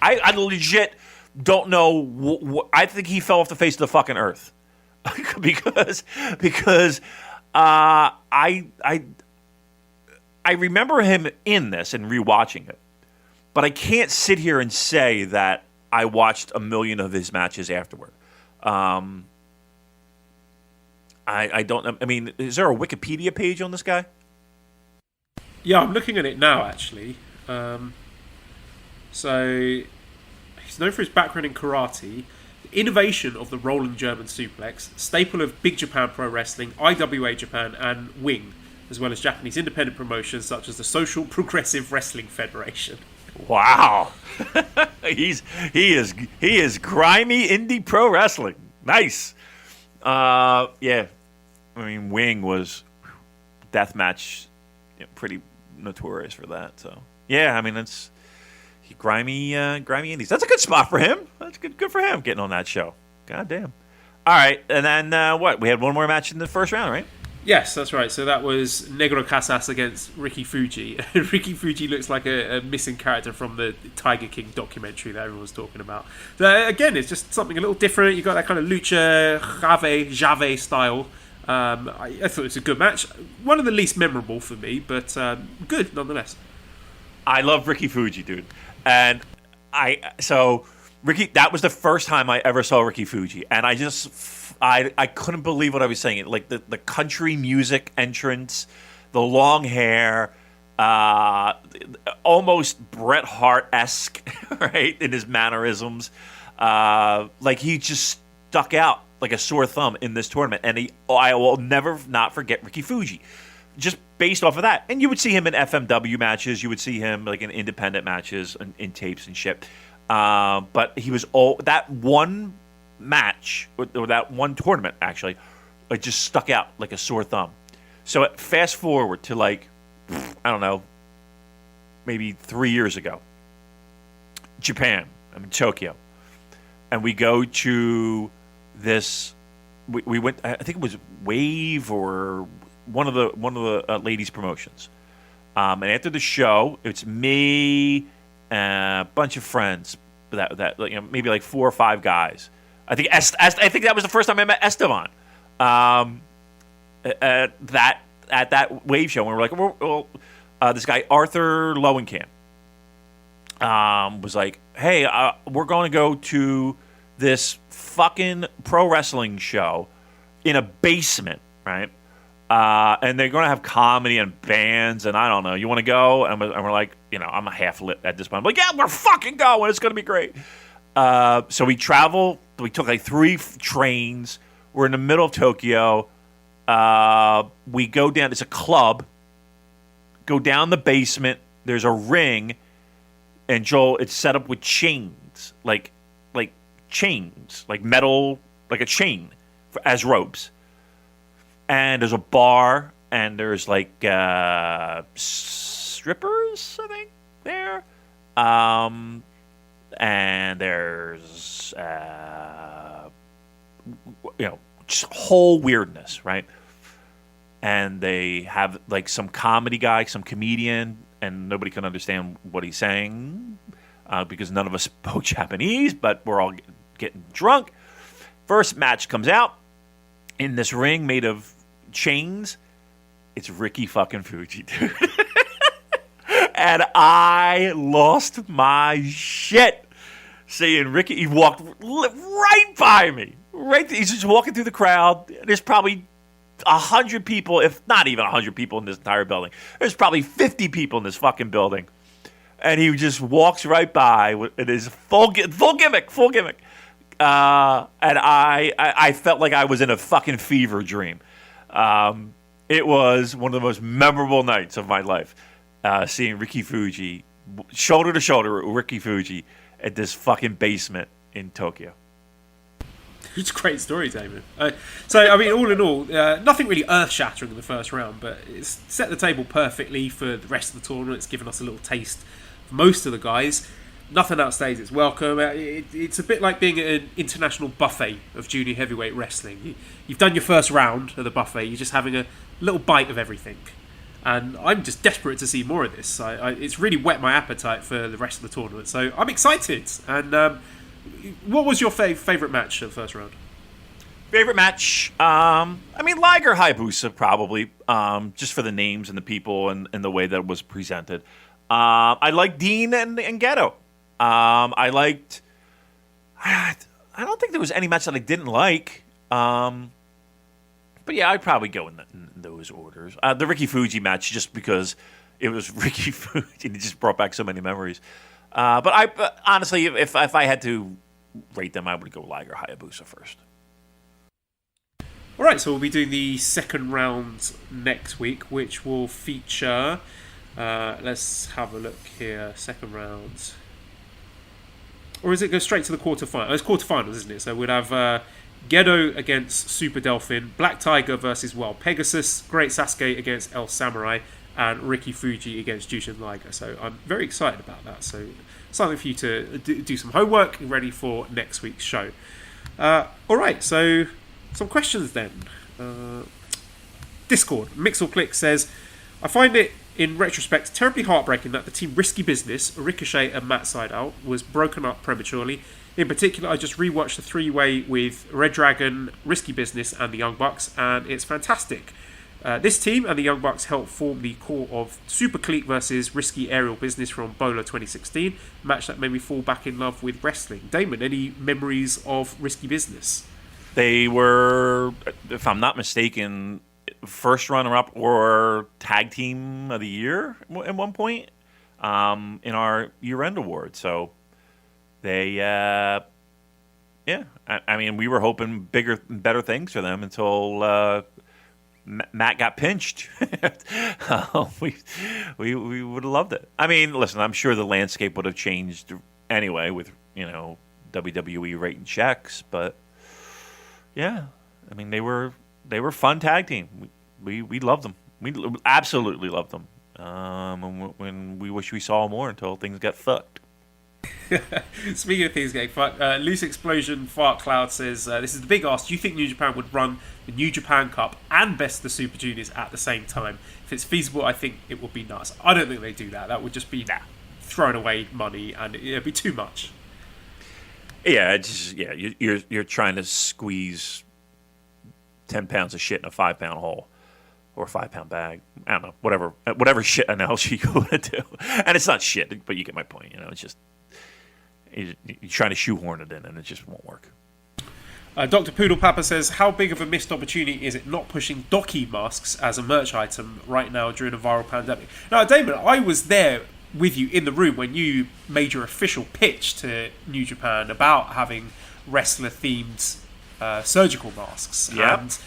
I legit don't know. I think he fell off the face of the fucking earth because I remember him in this and rewatching it, but I can't sit here and say that I watched a million of his matches afterward. I don't know. I mean, is there a Wikipedia page on this guy? Yeah, I'm looking at it now, actually. So, he's known for his background in karate. Innovation of the rolling German suplex, staple of Big Japan Pro Wrestling, IWA Japan, and Wing, as well as Japanese independent promotions such as the Social Progressive Wrestling Federation. Wow, he is grimy indie pro wrestling. Nice. Yeah, I mean, Wing was deathmatch, pretty notorious for that. So yeah, I mean, it's grimy indies. That's a good spot for him. That's good for him getting on that show. God damn. All right, and then what? We had one more match in the first round, right? Yes, that's right. So that was Negro Casas against Ricky Fuji. Ricky Fuji looks like a missing character from the Tiger King documentary that everyone was talking about. So again, it's just something a little different. You got that kind of lucha Jave style. I thought it was a good match. One of the least memorable for me, but good nonetheless. I love Ricky Fuji, dude. And Ricky, that was the first time I ever saw Ricky Fuji. And I couldn't believe what I was saying. Like the country music entrance, the long hair, almost Bret Hart-esque, right, in his mannerisms. Like he just stuck out like a sore thumb in this tournament. And I will never not forget Ricky Fuji. Just based off of that. And you would see him in FMW matches. You would see him like in independent matches in tapes and shit. But he was that one match, or that one tournament, actually, it just stuck out like a sore thumb. So fast forward to like, I don't know, maybe 3 years ago. Japan. I'm in Tokyo. And we go to this, we went, I think it was Wave or one of the ladies' promotions. And after the show, it's me and a bunch of friends that maybe like 4 or 5 guys. I think that was the first time I met Esteban. At that Wave show, and we were like, this guy Arthur Lowenkamp was like, hey, we're going to go to this fucking pro wrestling show in a basement, right? And they're going to have comedy and bands, and I don't know. You want to go? And we're like, I'm a half lit at this point. I'm like, yeah, we're fucking going. It's going to be great. So we travel. We took like 3 trains. We're in the middle of Tokyo. We go down. It's a club. Go down the basement. There's a ring. And Joel, it's set up with chains. Like chains. Like metal. Like a chain as ropes. And there's a bar. And there's like strippers, I think, there. And there's, just whole weirdness, right? And they have like some comedy guy, some comedian, and nobody can understand what he's saying because none of us spoke Japanese, but we're all getting drunk. First match comes out in this ring made of chains. It's Ricky fucking Fuji, dude. And I lost my shit. Seeing Ricky, he walked right by me. He's just walking through the crowd. There's probably 100 people, if not even 100 people in this entire building. There's probably 50 people in this fucking building. And he just walks right by with his full gimmick. And I felt like I was in a fucking fever dream. It was one of the most memorable nights of my life. Seeing Ricky Fuji, shoulder to shoulder with Ricky Fuji at this fucking basement in Tokyo. It's a great story, Damon. So, I mean, all in all, nothing really earth-shattering in the first round, but it's set the table perfectly for the rest of the tournament. It's given us a little taste for most of the guys. Nothing outstays its welcome. It's a bit like being at an international buffet of junior heavyweight wrestling. You've done your first round of the buffet. You're just having a little bite of everything. And I'm just desperate to see more of this. It's really whet my appetite for the rest of the tournament. So I'm excited. And what was your favourite match of the first round? Favorite match? I mean, Liger Hayabusa probably, just for the names and the people and the way that it was presented. I liked Dean and Ghetto. I liked... I don't think there was any match that I didn't like. But yeah, I'd probably go in those orders. The Ricky Fuji match, just because it was Ricky Fuji, and it just brought back so many memories. But honestly, if I had to rate them, I would go Liger Hayabusa first. All right, so we'll be doing the second round next week, which will feature. Let's have a look here. Second round. Or is it go straight to the quarterfinals? It's quarterfinals, isn't it? So we'd have Gedo against Super Delphin, Black Tiger versus Wild Pegasus, Great Sasuke against El Samurai, and Ricky Fuji against Jushin Liger. So I'm very excited about that. So something for you to do some homework and ready for next week's show. All right, so some questions then. Discord, Mixel says, I find it, in retrospect, terribly heartbreaking that the team Risky Business, Ricochet and Matt Sydal, was broken up prematurely. In particular, I just rewatched the three-way with Red Dragon, Risky Business and the Young Bucks, and it's fantastic. This team and the Young Bucks helped form the core of Super Clique versus Risky Aerial Business from Bola 2016, a match that made me fall back in love with wrestling. Damon, any memories of Risky Business? They were, if I'm not mistaken, first runner-up or tag team of the year at one point in our year-end award. So they, I mean, we were hoping bigger, better things for them until Matt got pinched. we would have loved it. I mean, listen, I'm sure the landscape would have changed anyway with, WWE rating checks, but yeah, I mean, they were fun tag team. We loved them. We absolutely loved them. When we wish we saw more until things got fucked. Speaking of things getting fucked, Loose Explosion Fart Cloud says, this is the big ask. Do you think New Japan would run the New Japan Cup and Best of the Super Juniors at the same time? If it's feasible, I think it would be nuts. I don't think they do that. That would just be throwing away money, and it'd be too much. Yeah, you're trying to squeeze 10 pounds of shit in a 5-pound hole. Or a 5-pound bag. I don't know. Whatever shit analogy you want to do. And it's not shit, but you get my point. It's just you're trying to shoehorn it in, and it just won't work. Dr. Poodle Papa says, how big of a missed opportunity is it not pushing Doki masks as a merch item right now during a viral pandemic? Now, Damon, I was there with you in the room when you made your official pitch to New Japan about having wrestler-themed surgical masks. Yeah. And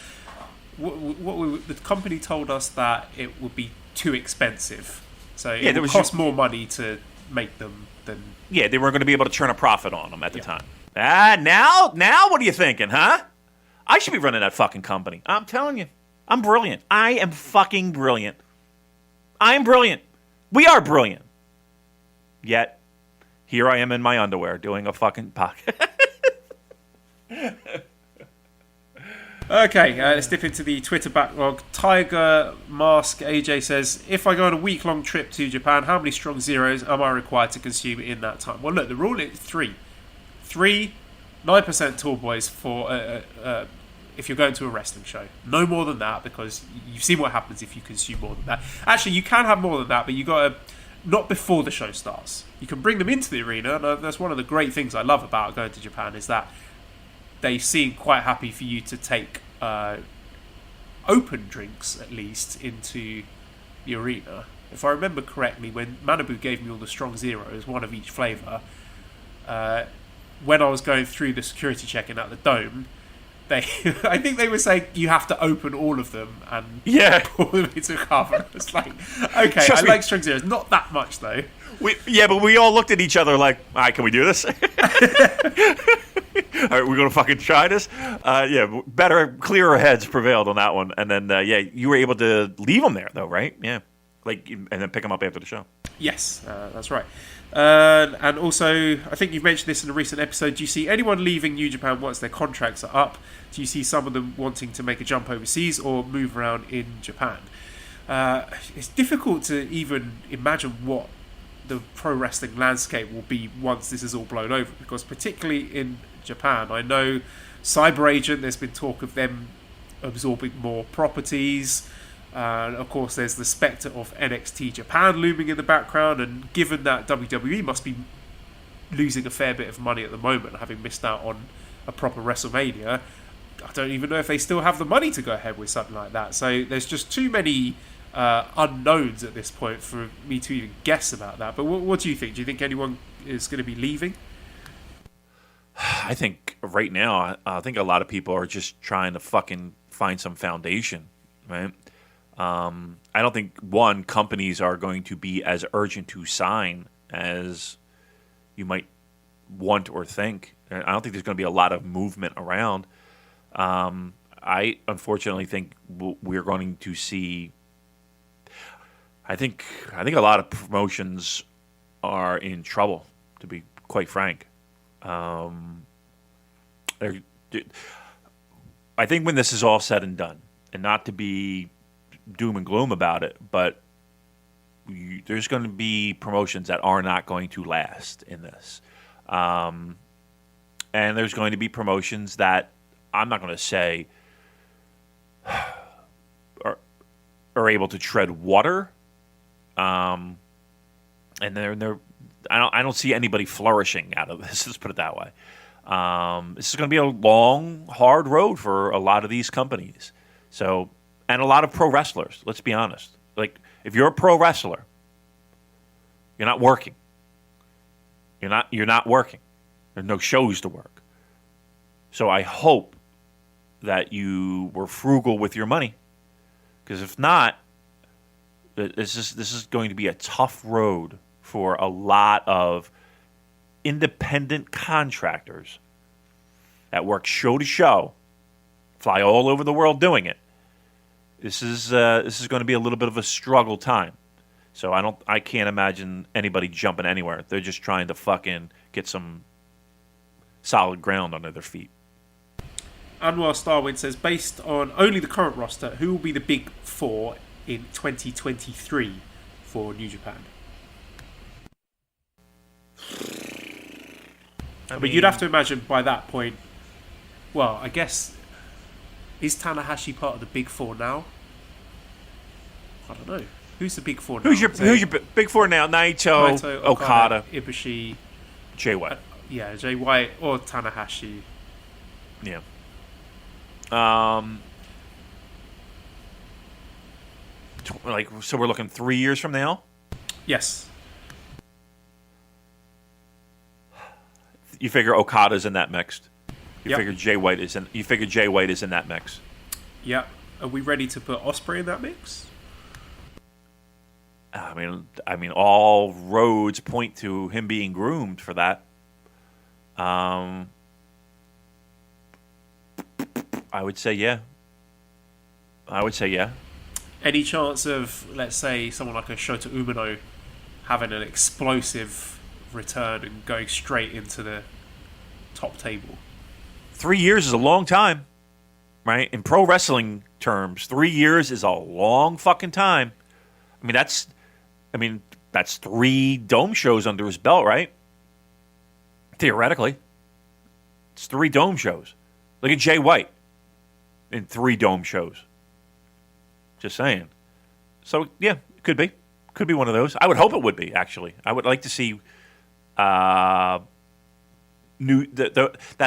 the company told us that it would be too expensive, so it would cost more money to make them than. Yeah, they weren't going to be able to turn a profit on them at the time. Now, what are you thinking, huh? I should be running that fucking company. I'm telling you, I'm brilliant. I am fucking brilliant. I'm brilliant. We are brilliant. Yet, here I am in my underwear doing a fucking podcast. Okay, let's dip into the Twitter backlog. Tiger Mask AJ says, if I go on a week-long trip to Japan, how many strong zeros am I required to consume in that time? Well, look, the rule is 3. 9% tall boys for if you're going to a wrestling show. No more than that, because you've seen what happens if you consume more than that. Actually, you can have more than that, but you got to not before the show starts. You can bring them into the arena, and that's one of the great things I love about going to Japan, is that they seem quite happy for you to take open drinks, at least, into the arena. If I remember correctly, when Manabu gave me all the strong zeros, one of each flavour, when I was going through the security check-in at the Dome, I think they were saying you have to open all of them and pour them into a cup. And it's like, okay, I like strong zeros. Not that much, though. But we all looked at each other like, all right, can we do this? All right, we're going to fucking try this? Better, clearer heads prevailed on that one. And then, you were able to leave them there, though, right? Yeah. And then pick them up after the show. Yes, that's right. And also, I think you've mentioned this in a recent episode. Do you see anyone leaving New Japan once their contracts are up? Do you see some of them wanting to make a jump overseas or move around in Japan? It's difficult to even imagine what the pro wrestling landscape will be once this is all blown over, because particularly in Japan, I know Cyber Agent, there's been talk of them absorbing more properties. Of course, there's the spectre of NXT Japan looming in the background, and given that WWE must be losing a fair bit of money at the moment, having missed out on a proper WrestleMania, I don't even know if they still have the money to go ahead with something like that. So there's just too many unknowns at this point for me to even guess about that. But what do you think? Do you think anyone is going to be leaving? I think right now, I think a lot of people are just trying to fucking find some foundation, right? I don't think, one, companies are going to be as urgent to sign as you might want or think. I don't think there's going to be a lot of movement around. I unfortunately think we're going to see. I think a lot of promotions are in trouble, to be quite frank. I think when this is all said and done, and not to be doom and gloom about it, but there's going to be promotions that are not going to last in this. And there's going to be promotions that I'm not going to say are able to tread water. And I don't see anybody flourishing out of this. Let's put it that way. This is going to be a long, hard road for a lot of these companies. So, and a lot of pro wrestlers. Let's be honest. Like, if you're a pro wrestler, you're not working. You're not working. There's no shows to work. So I hope that you were frugal with your money, because if not, this is going to be a tough road for a lot of independent contractors that work show to show, fly all over the world doing it. This is going to be a little bit of a struggle time. So I can't imagine anybody jumping anywhere. They're just trying to fucking get some solid ground under their feet. Anwar Starwind says, based on only the current roster, who will be the big four in 2023 for New Japan? But you'd have to imagine by that point, well, I guess, is Tanahashi part of the big four now? I don't know. Who's the big four now? Who's your big four now? Naito, Okada, Ibushi, Jay White. Jay White or Tanahashi. Yeah. So we're looking 3 years from now? Yes. You figure Okada's in that mix. You Yep. figure Jay White is in that mix. Yeah. Are we ready to put Ospreay in that mix? I mean, all roads point to him being groomed for that. I would say yeah. Any chance of, let's say, someone like a Shota Umino having an explosive return and going straight into the top table? 3 years is a long time, right? In pro wrestling terms, 3 years is a long fucking time. That's 3 dome shows under his belt, right? Theoretically. It's 3 dome shows. Look at Jay White in 3 dome shows. Just saying. So, yeah, it could be. Could be one of those. I would hope it would be, actually. I would like to see that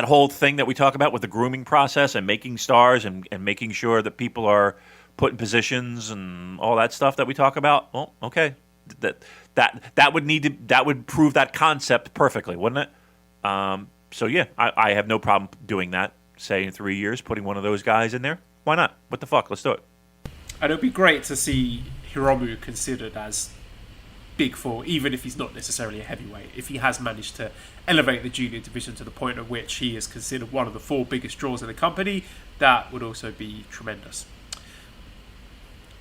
whole thing that we talk about with the grooming process and making stars and making sure that people are put in positions and all that stuff that we talk about. Well, okay. That would prove that concept perfectly, wouldn't it? So yeah, I have no problem doing that. Say in 3 years, putting one of those guys in there. Why not? What the fuck? Let's do it. And it would be great to see Hiromu considered as big four, even if he's not necessarily a heavyweight. If he has managed to elevate the junior division to the point at which he is considered one of the 4 biggest draws in the company, that would also be tremendous.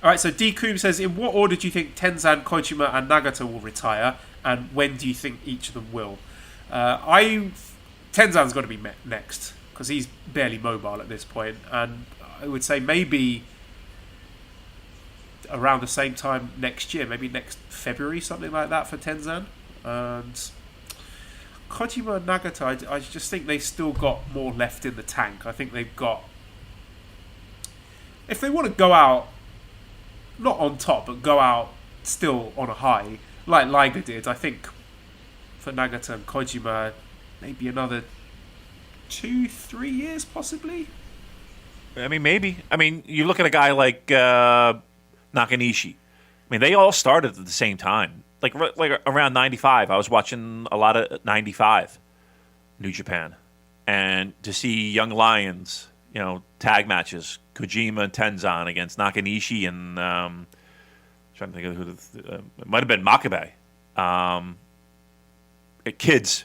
All right, so D. Coombe says, in what order do you think Tenzan, Kojima, and Nagata will retire, and when do you think each of them will? Tenzan's got to be next, because he's barely mobile at this point, and I would say maybe around the same time next year, maybe next February, something like that for Tenzan. And Kojima and Nagata, I just think they've still got more left in the tank. I think they've got, if they want to go out not on top, but go out still on a high, like Liger did, I think for Nagata and Kojima, maybe another 2-3 years possibly. I mean, maybe. I mean, you look at a guy like Nakanishi. I mean, they all started at the same time. Like around 95. I was watching a lot of 95 New Japan. and to see Young Lions, tag matches, Kojima and Tenzan against Nakanishi and trying to think of who it might have been Makabe. Kids,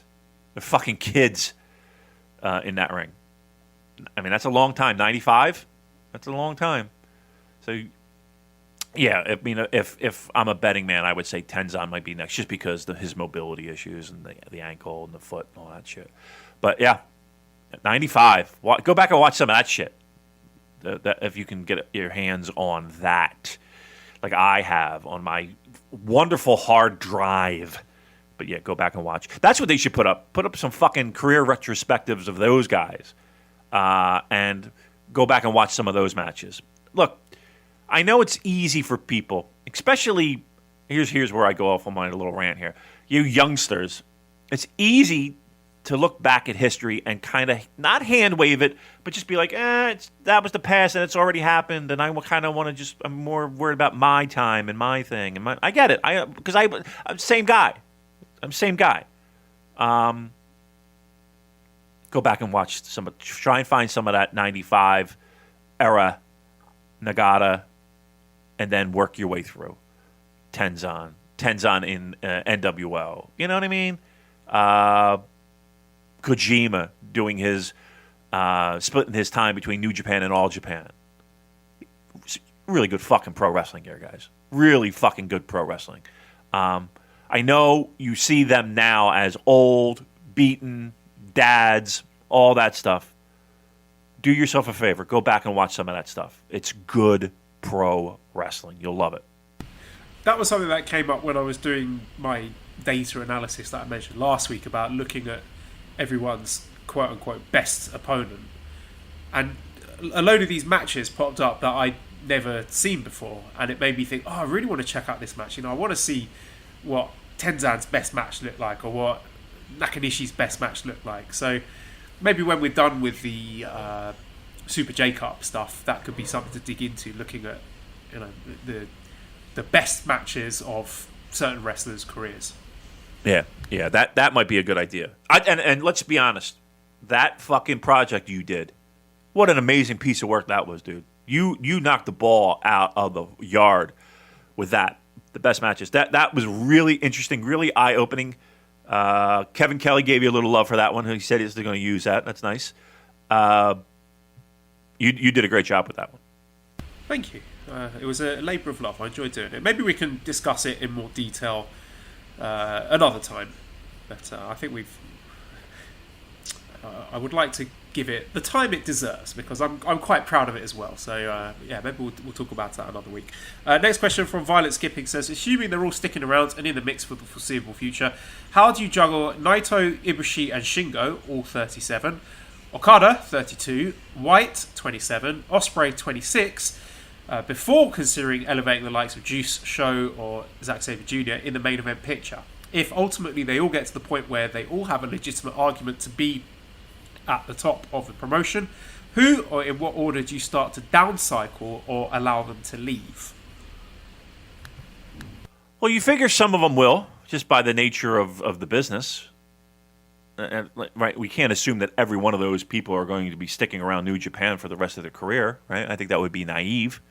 the fucking kids in that ring. I mean, that's a long time. 95, that's a long time. So, yeah, I mean, if I'm a betting man, I would say Tenzan might be next, just because his mobility issues and the ankle and the foot and all that shit. But yeah, 95. Go back and watch some of that shit. If you can get your hands on that, like I have on my wonderful hard drive. But yeah, go back and watch. That's what they should put up. Put up some fucking career retrospectives of those guys, and go back and watch some of those matches. Look, I know it's easy for people, especially here's where I go off on my little rant here. You youngsters, it's easy to look back at history and kind of not hand wave it, but just be like, that was the past and it's already happened, and I kind of want to I'm more worried about my time and my thing. And I get it, because I'm the same guy. Go back and watch try and find some of that 95 era Nagata, and then work your way through Tenzan in NWO. You know what I mean? Kojima doing his splitting his time between New Japan and All Japan. Really good fucking pro wrestling here, guys. Really fucking good pro wrestling. I know you see them now as old, beaten, dads, all that stuff. Do yourself a favor. Go back and watch some of that stuff. It's good pro wrestling. You'll love it. That was something that came up when I was doing my data analysis that I mentioned last week about looking at everyone's quote-unquote best opponent. And a load of these matches popped up that I'd never seen before. And it made me think, I really want to check out this match. I want to see what Tenzan's best match looked like, or what Nakanishi's best match looked like. So maybe when we're done with the Super J-Cup stuff, that could be something to dig into, looking at the best matches of certain wrestlers' careers. Yeah, that might be a good idea. And let's be honest, that fucking project you did, what an amazing piece of work that was, dude. You knocked the ball out of the yard with that. The best matches. That was really interesting, really eye-opening. Kevin Kelly gave you a little love for that one. He said he's going to use that. That's nice. You did a great job with that one. Thank you. It was a labour of love. I enjoyed doing it. Maybe we can discuss it in more detail another time. But I think I would like to give it the time it deserves, because I'm quite proud of it as well. So maybe we'll talk about that another week. Next question from Violet Skipping says, assuming they're all sticking around and in the mix for the foreseeable future, how do you juggle Naito, Ibushi and Shingo, all 37, Okada 32, White 27, Ospreay 26, before considering elevating the likes of Juice, Show or Zack Sabre Jr. in the main event picture? If ultimately they all get to the point where they all have a legitimate argument to be at the top of the promotion, who or in what order do you start to downcycle or allow them to leave? Well, you figure some of them will, just by the nature of the business. Right? We can't assume that every one of those people are going to be sticking around New Japan for the rest of their career, right? I think that would be naive,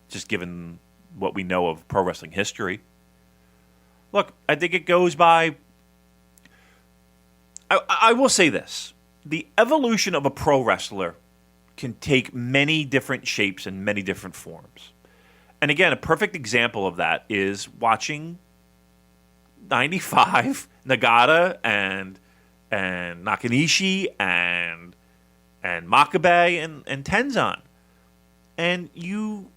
just given what we know of pro wrestling history. Look, I think it goes by... I will say this. The evolution of a pro wrestler can take many different shapes and many different forms. And again, a perfect example of that is watching 95 Nagata and Nakanishi and Makabe and Tenzan. And you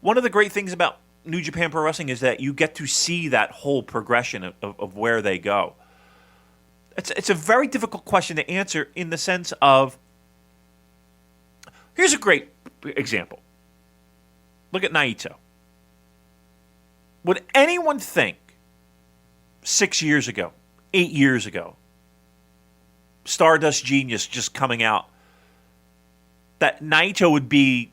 one of the great things about New Japan Pro Wrestling is that you get to see that whole progression of where they go. It's a very difficult question to answer in the sense of, here's a great example. Look at Naito. Would anyone think 6 years ago, 8 years ago, Stardust Genius just coming out, that Naito would be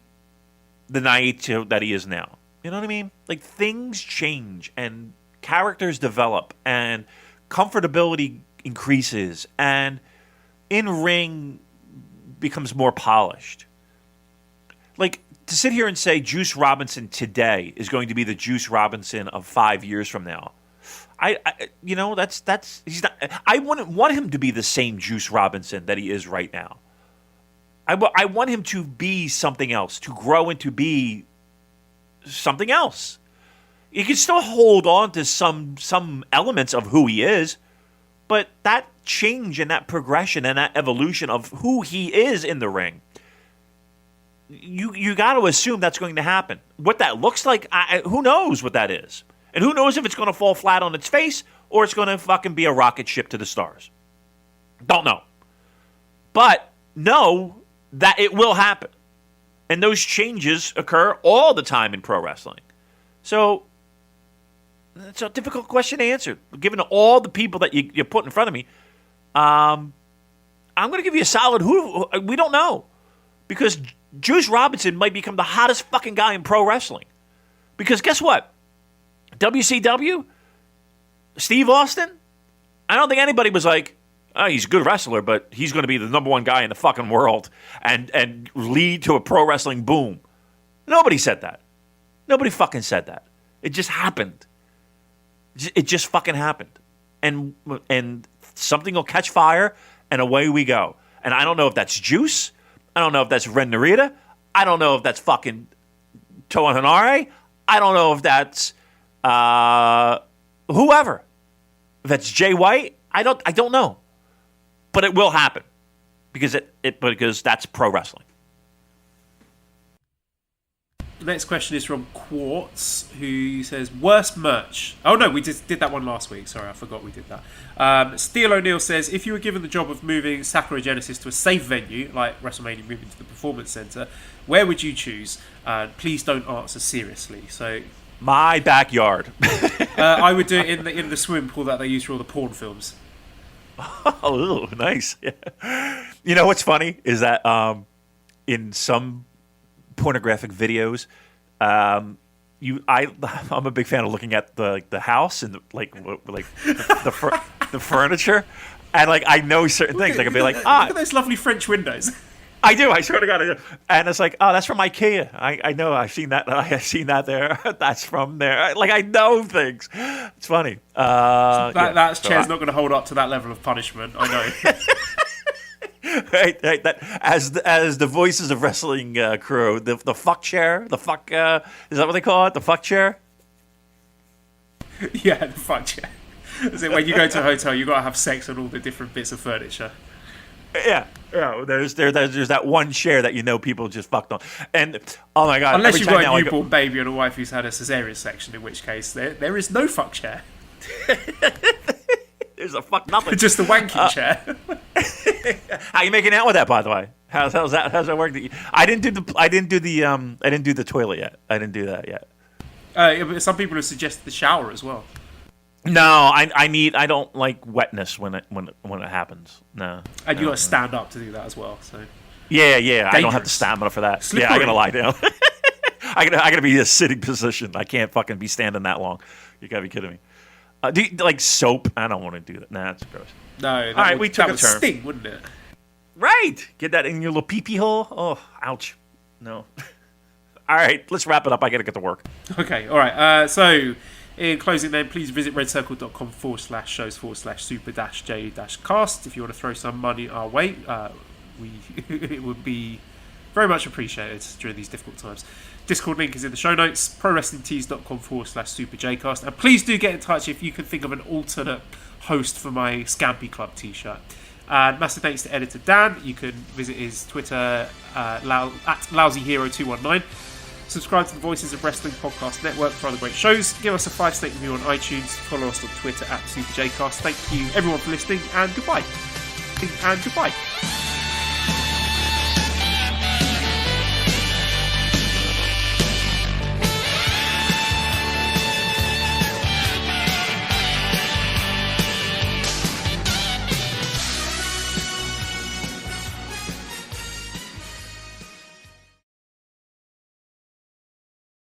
the Naito that he is now? You know what I mean? Like, things change and characters develop and comfortability increases and in-ring becomes more polished. Like, to sit here and say Juice Robinson today is going to be the Juice Robinson of 5 years from now, he's not. I wouldn't want him to be the same Juice Robinson that he is right now. I want him to be something else, to grow into be something else. You can still hold on to some elements of who he is, but that change and that progression and that evolution of who he is in the ring, you got to assume that's going to happen. What that looks like, who knows what that is. And who knows if it's going to fall flat on its face or it's going to fucking be a rocket ship to the stars. Don't know. But know that it will happen. And those changes occur all the time in pro wrestling. So, it's a difficult question to answer. Given all the people that you put in front of me, I'm going to give you a solid who. We don't know. Because Juice Robinson might become the hottest fucking guy in pro wrestling. Because guess what? WCW, Steve Austin, I don't think anybody was like, oh, he's a good wrestler, but he's going to be the number one guy in the fucking world and lead to a pro wrestling boom. Nobody said that. Nobody fucking said that. It just happened. It just fucking happened. And something will catch fire, and away we go. And I don't know if that's Juice. I don't know if that's Ren Narita. I don't know if that's fucking Toa Hanare. I don't know if that's whoever. If that's Jay White. I don't know. But it will happen. Because because that's pro wrestling. The next question is from Quartz, who says, worst merch. Oh, no, we did that one last week. Sorry, I forgot we did that. Steel O'Neill says, if you were given the job of moving Sakura Genesis to a safe venue, like WrestleMania moving to the Performance Center, where would you choose? Please don't answer seriously. So, my backyard. I would do it in the swimming pool that they use for all the porn films. Oh, nice. Yeah. You know what's funny is that in some pornographic videos, I'm a big fan of looking at the house and the furniture, and like I know certain things. Like I'd be like, look at those lovely French windows. I do. I swear to God, I do. And it's like, oh, that's from IKEA. I know. I've seen that. I've seen that there. That's from there. Like I know things. It's funny. That chair's not going to hold up to that level of punishment. I know. Right, that as the voices of wrestling crew, the fuck chair, the fuck is that what they call it? The fuck chair? Yeah, the fuck chair. Is it when you go to a hotel, you got to have sex on all the different bits of furniture? Yeah. There's that one chair that you know people just fucked on, and oh my God! Unless you've got a newborn baby and a wife who's had a cesarean section, in which case there is no fuck chair. There's a fuck nothing. Just the wanking chair. How you making out with that, by the way? How's that work? I didn't do the toilet yet. I didn't do that yet. Some people have suggested the shower as well. No, I don't like wetness when it happens. No. And you got to stand up to do that as well. So. Yeah. Dangerous. I don't have the stamina for that. Slippery. Yeah, I gotta lie down. I gotta be in a sitting position. I can't fucking be standing that long. You gotta be kidding me. Do you, like soap? I don't want to do that. Nah, that's gross. No, we took a turn. Sting, wouldn't it? Right. Get that in your little pee-pee hole. Oh, ouch. No. All right, let's wrap it up. I gotta get to work. Okay. All right. So, in closing, then please visit redcircle.com/shows/super-j-cast if you want to throw some money our way. It would be very much appreciated during these difficult times. Discord link is in the show notes, prowrestlingtees.com/superjcast, and please do get in touch if you can think of an alternate host for my Scampy Club t-shirt. And massive thanks to editor Dan. You can visit his Twitter at LousyHero219. Subscribe to the Voices of Wrestling Podcast Network for other great shows. Give us a 5-star review on iTunes. Follow us on Twitter at SuperJcast. Thank you everyone for listening, and goodbye.